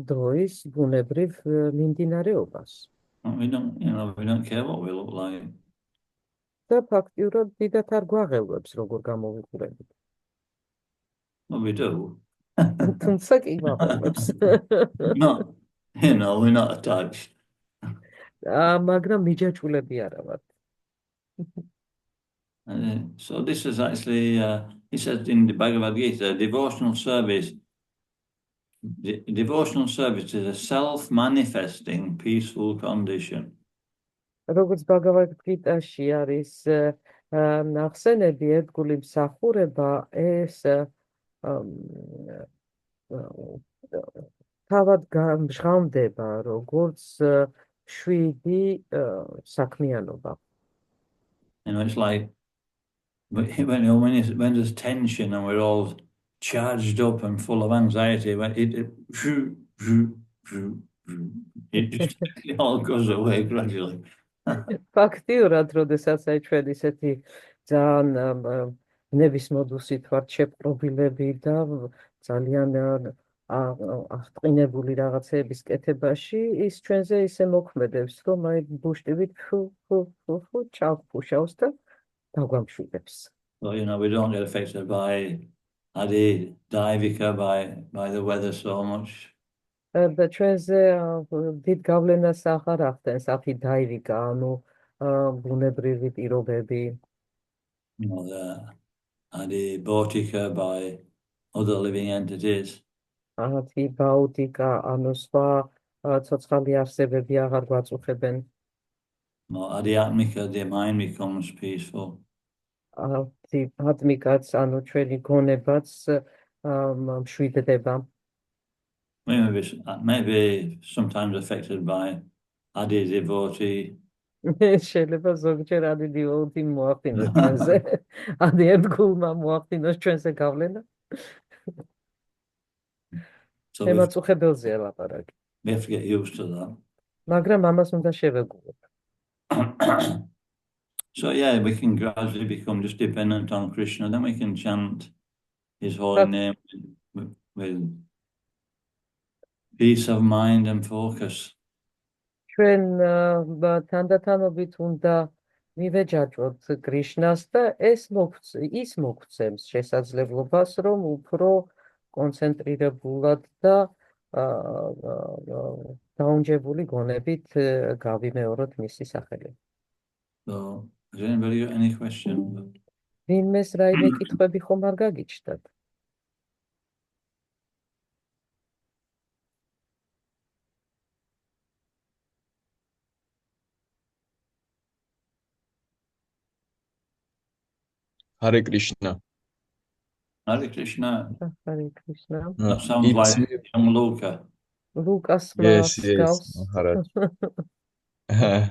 დროის ბუნებრივ მიმდინარეობას. We don't care what we look like. და ფაქტიურად დიდათ არ გვაღელვებს როგორ გამოვიყურებით. Well, we do. თუმცა კი გვაღელვებს. Not, we're not attached. მაგრამ მიჯაჭვულები არა ვართ. So this is actually, he says in the Bhagavad Gita, devotional service is a self-manifesting peaceful condition. როგორც ბაგავად გიტაში არის ნახსენები, ერთგული მსახურება ეს თავად გამჟღავნდება როგორც შვიდი საქმიანობა. It's like when there's tension and we're all charged up and full of anxiety, it all goes away gradually. ფაქტიურად, როდესაც აი ჩვენ ისეთი ძალიან ნებისმოდუსით ვართ შეპყრობილები და ძალიან აღტყინებული რაღაცეების კეთებაში, ის ჩვენზე ისე მოქმედებს, რომ აი ბუშტივით ფუ ჩავფუშავს და დაგვამშვიდებს. Well, we don't get affected by Adi Daivika, by the weather so much. და ჩვენზე დიდ გავლენას აღარ ახდენს აფი დაივიკა, ანუ ბუნებრივი პირობები. The Adi Bhotika by other living entities. ათი ბაუტიკა, ანუ სხვა ცოცხალი არსებები აღარ გვაწუხებენ. Adhyatmika, the mind becomes peaceful. ათმიკაც, ანუ ჩვენი გონებაც მშვიდდება. Maybe sometimes affected by Adi devotee. შეიძლება ზოგჯერ ადი დივოუთი მოახდინოს ჩვენზე, ადი ერთგულმა მოახდინოს ჩვენზე გავლენა. ემაწუხებელზეა ლაპარაკი. We have to get used to that. მაგრამ ამას უნდა შევეგუოთ. So yeah, we can gradually become just dependent on Krishna. Then we can chant his holy name with peace of mind and focus. ჩვენ თანდათანობით უნდა მივეჯაჭვოთ კრიშნას და ის მოგცემს შესაძლებლობას, რომ უფრო კონცენტრირებულად და დაუნჯებული გონებით გავიმეოროთ მისი სახელი. So, has anybody got any question? ვინმეს რაიმე კითხვები ხომ არ გაგიჩნდათ? Hare Krishna. Hare Krishna. Hare Krishna. That sounds like young Luca. Lucas Yes, Maharaj. Maharaj.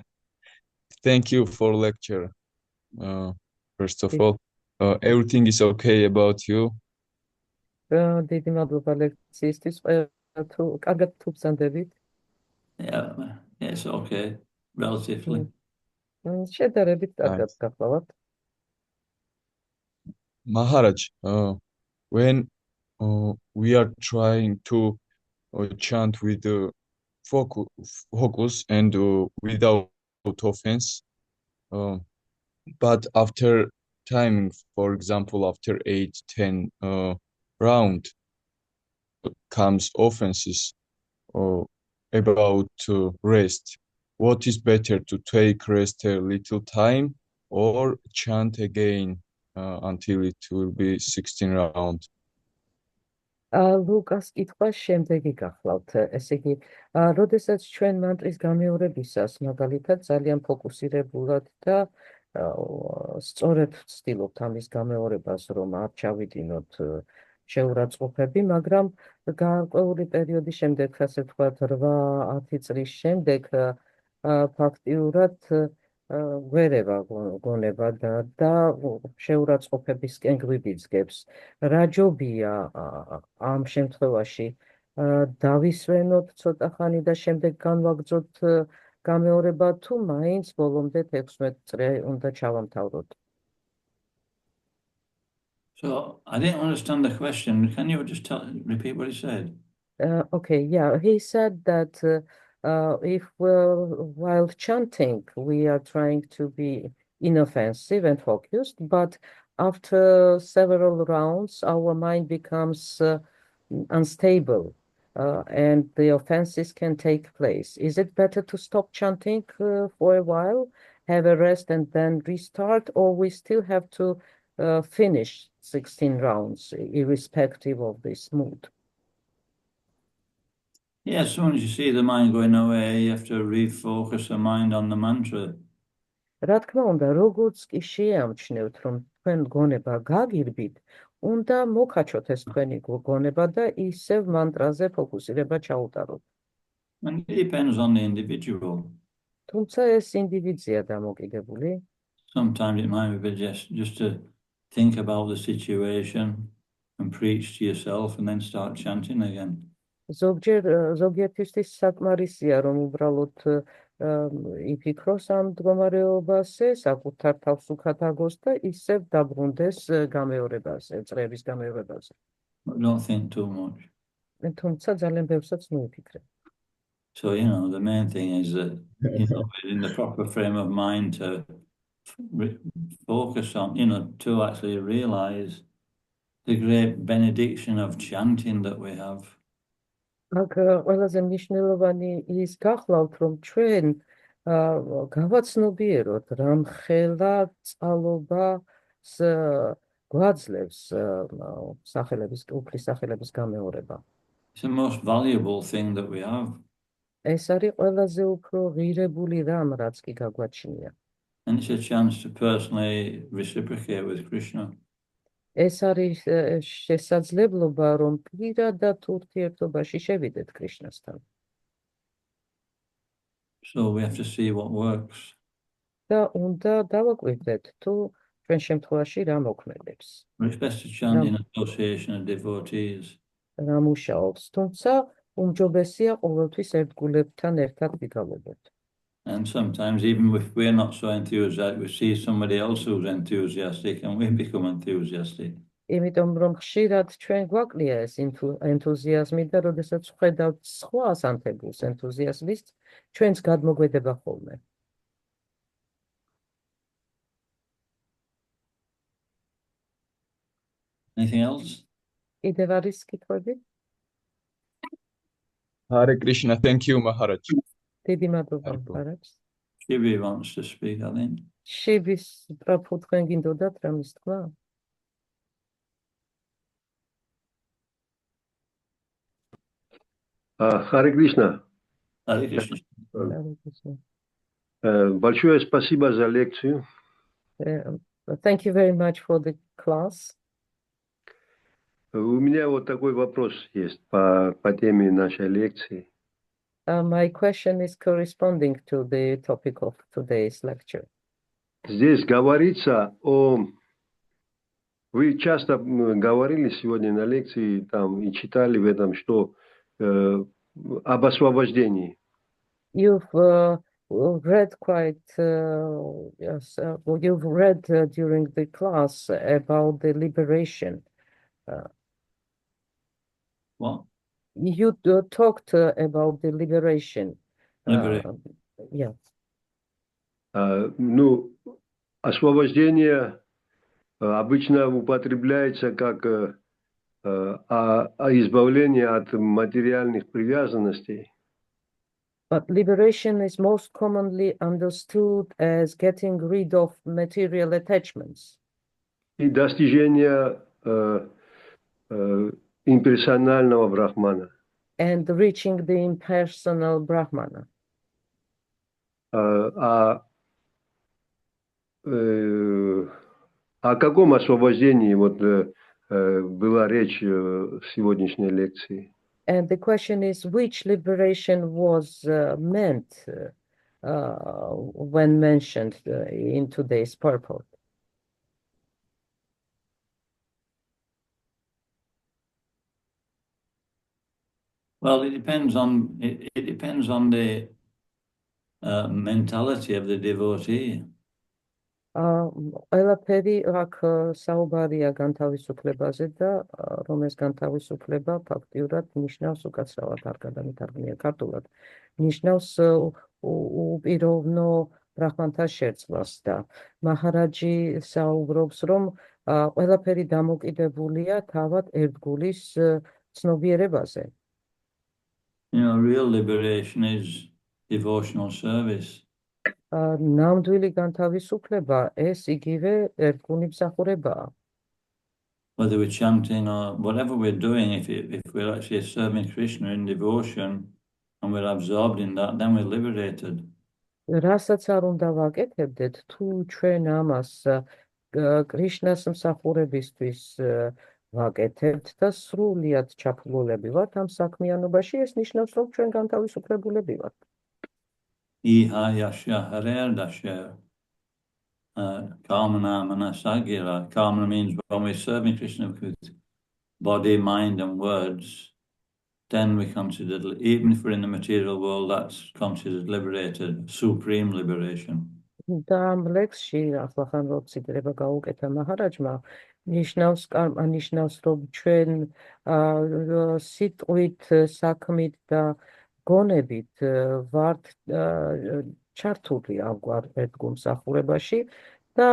Thank you for lecture. First of all, everything is okay about you. დიდი მადლობა ლექციისთვის. კარგად თუ ბრძანდებით? Yeah, it's okay, relatively. შედარებით კარგად გახლავართ. Maharaj, when we are trying to chant with focus and without offense, but after timing, for example, after 8-10 round comes offenses about rest. What is better, to take rest a little time or chant again until it will be 16 round? ლუკას კითხვა შემდეგი გახლავთ. ესე იგი, როდესაც ჩვენ მანტრის გამეორებისას მაგალითად ძალიან ფოკუსირებულად და სწორედ ვცდილობთ ამის გამეორებას, რომ არ ჩავიდინოთ შეურაცხყოფები, მაგრამ გარკვეული პერიოდის შემდეგ, ასე ვთქვათ, 8-10 წლის შემდეგ ფაქტიურად გვერევა გონება და შეურაცხყოფებისკენ გვიბიძგებს. რა ჯობია ამ შემთხვევაში დავისვენოთ ცოტა ხანი და შემდეგ განვაგრძოთ გამეორება, თუ მაინც ბოლომდე 16 წრე უნდა ჩავამთავროთ? So I didn't understand the question. Can you just repeat what he said? Okay, yeah, he said that if while chanting we are trying to be inoffensive and focused, but after several rounds our mind becomes unstable and the offenses can take place. Is it better to stop chanting for a while have a rest and then restart, or we still have to finish 16 rounds, irrespective of this mood? Yeah, as soon as you see the mind going away, you have to refocus the mind on the mantra. რა თქმა უნდა, როგორც კი შეამჩნევთ, რომ თქვენ გონება გაგირბით, უნდა მოკაჩოთ ეს თქვენი გონება და ისევ მანტრაზე ფოკუსირება ჩაუტაროთ. And it depends on the individual. თუმცა ეს ინდივიდია დამოკიდებული. Sometimes it might be just to think about the situation and preach to yourself and then start chanting again. ზოგიერთისთვის საკმარისია, რომ უბრალოდ იფიქროს ამ მდგომარეობაზე, საკუთარ თავს უკათ აგოს და ისევ დაბრუნდეს გამეორებაზე, წრეების გამეორებაზე. But don't think too much. თუმცა ძალიან ბევრსაც მოიფიქრე. So, the main thing is that, we're in the proper frame of mind to focus on, to actually realize the great benediction of chanting that we have. აქ ყველაზე მნიშვნელოვანი ის გახლავთ, რომ ჩვენ გავაცნობიეროთ, რამხელა წყალობას გვაძლევს უფლის სახელების გამეორება. It's the most valuable thing that we have. ეს არის ყველაზე უფრო ღირებული რამ, რაც კი გაგვაჩნია. And it's a chance to personally reciprocate with Krishna. ეს არის შესაძლებლობა, რომ პირადად ურთიერთობაში შევიდეთ კრიშნასთან. So we have to see what works. და უნდა დავაკვირდეთ, თუ ჩვენ შემთხვევაში რა მოქმედებს. It's best to chant in association of devotees. რა მუშაობს, თუმცა უმჯობესია ყოველთვის ერთგულებთან ერთად ვიგალობოთ. And sometimes even if we're not so enthusiastic, we see somebody else who's enthusiastic and we become enthusiastic. იმიტომ რომ ხშირად ჩვენ გვაკლია ეს ენთუზიაზმი და როდესაც ვხედავთ სხვას ანთებულს ენთუზიაზმის, ჩვენს გადმოგვედება ხოლმე. Anything else? კიდევ არის კითხვები? Hare Krishna, thank you, Maharaj. დიდი მადლობა მაჰარაჯს. Shivi wants to speak, I think. შივის პრაფუ თქვენ გინდოდათ რამის თქვა? Харе Кришна. Hare Krishna. Большое спасибо за лекцию. Thank you very much for the class. У меня вот такой вопрос есть по теме нашей лекции. My question is corresponding to the topic of today's lecture. Здесь говорится о... Вы часто говорили сегодня на лекции там, и читали в этом, что об освобождении. You've read quite, yes, you've read during the class about the liberation. What? You talked about the liberation. Liberation. Yeah. Ну, освобождение обычно употребляется как избавление от материальных привязанностей. But liberation is most commonly understood as getting rid of material attachments. И достижение имперсонального брахмана. And reaching the impersonal Brahmana. О каком освобождении вот была речь в сегодняшней лекции? And the question is, which liberation was meant when mentioned in today's purport? Well, it depends on the mentality of the devotee. ყველაფერი აქ საუბარია განთავისუფლებაზე და რომ ეს განთავისუფლება ფაქტიურად ნიშნავს უკაცრავად არ გადამითარგმნია ქართულად ნიშნავს უპიროვნო ბრაჰმანთა შერწყმას და მაჰარაჯი საუბრობს რომ ყველაფერი დამოკიდებულია თავად ერთგულის ცნობიერებაზე. Real liberation is devotional service. ნამდვილი განთავისუფლება ეს იგივე ერთგული მსახურებაა. Whether we're chanting or whatever we're doing, if we're actually serving Krishna in devotion and we're absorbed in that, then we're liberated. რასაც არ უნდა ვაკეთებდეთ, თუ ჩვენ ამას კრიშნას მსახურებისთვის ვაკეთებთ და სრულიად ჩაფლულები ვართ ამ საქმიანობაში, ეს ნიშნავს, რომ ჩვენ განთავისუფლებულები ვართ. Iha yasha harer dasha. Kamana manasagira. Kamana means when we're serving Krishna with body, mind, and words, then we consider, even if we're in the material world, that's considered liberated, supreme liberation. და ამ ლექსში ახლა ვცდილება გავუკეთა მაჰარაჯმა ნიშნავს რომ ჩვენ სიტყვით, საქმით და გონებით ვართ ჩართული ამგვარ ერთგულმსახურებაში და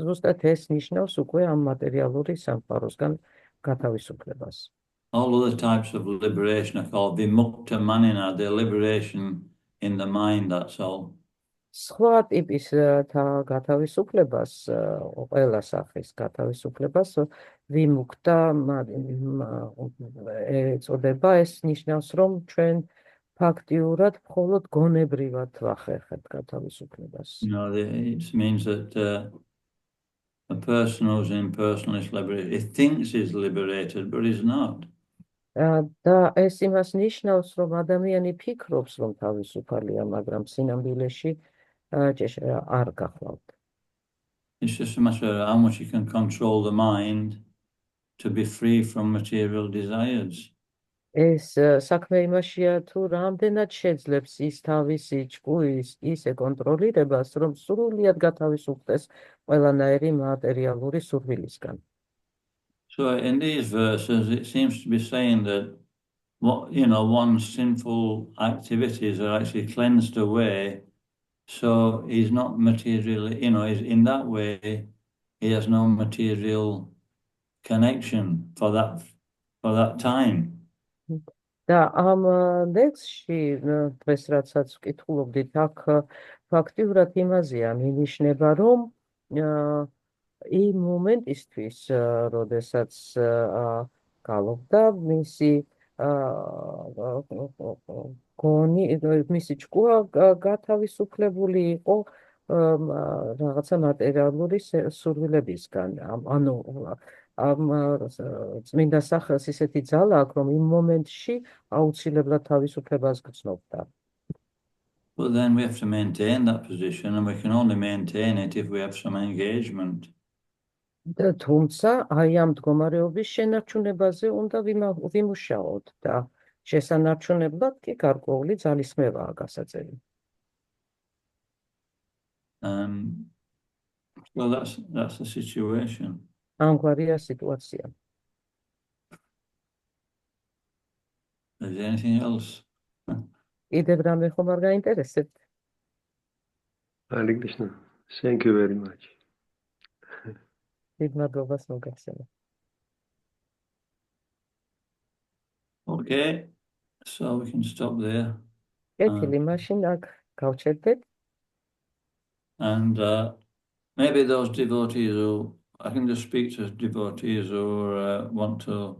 ზუსტად ეს ნიშნავს უკვე ამ მატერიალური სამყაროსგან გათავისუფლებას. All other types of liberation are called vimukta manina, the liberation in the mind, that's all. სხვა ტიპის გათავისუფლებას, ყველა სახის გათავისუფლებას ვიმუქტა ეწოდება, ეს ნიშნავს, რომ ჩვენ ფაქტიურად მხოლოდ გონებრივად ვახერხებთ გათავისუფლებას. It means that a person who's in personalist liberation, he thinks he's liberated, but he's not. და ეს იმას ნიშნავს, რომ ადამიანი ფიქრობს, რომ თავისუფალია, მაგრამ სინამდვილეში არ გახლავთ. It's just a matter of how much you can control the mind to be free from material desires. ეს საქმე იმაშია, თუ რამდენად შეძლებს ის თავისი ჭკუის ისე კონტროლირებას, რომ სრულიად გათავისუფლდეს ყველანაირი მატერიალური სურვილისგან. So in these verses, it seems to be saying that one's sinful activities are actually cleansed away. So he's not materially, in that way, he has no material connection for that time. და ამ ლექსში დღეს რაცაც ვკითხულობდით, აქ ფაქტიურად იმაზეა მინიშნება, რომ იმ მომენტისთვის, როდესაც გალობდა მისი გონი, მისი ჭკუა გათავისუფლებული იყო რაღაცა მატერიალური სურვილებისგან. ანუ ამ წმინდა სახელს ისეთი ძალა აქვს, რომ იმ მომენტში აუცილებლად თავისუფლებას გრძნობდა. But then we have to maintain that position, and we can only maintain it if we have some engagement. თუმცა აი ამ მდგომარეობის შენარჩუნებაზე უნდა ვიმუშაოთ და შესანარჩუნებლად კი გარკვეული ძალისხმევაა გასაწევი. So that's the situation. ამგვარია სიტუაცია. Is there anything else? კიდევ რამე ხომ არ გაინტერესებთ? Hare Krishna. Thank you very much. დიდ მადლობას მოგახსენე. Okay, so we can stop there. კეთილი, მაშინ აქ გავჩერდეთ. And maybe those devotees I can just speak to devotees who want to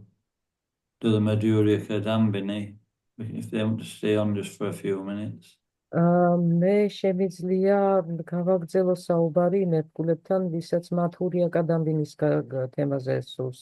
do the Madhurya Kadambini, if they want to stay on just for a few minutes. მე შემიძლია გავაგრძელო საუბარი იმ ერთგულებთან, ვისაც მათურია კადამბინის თემაზე სურს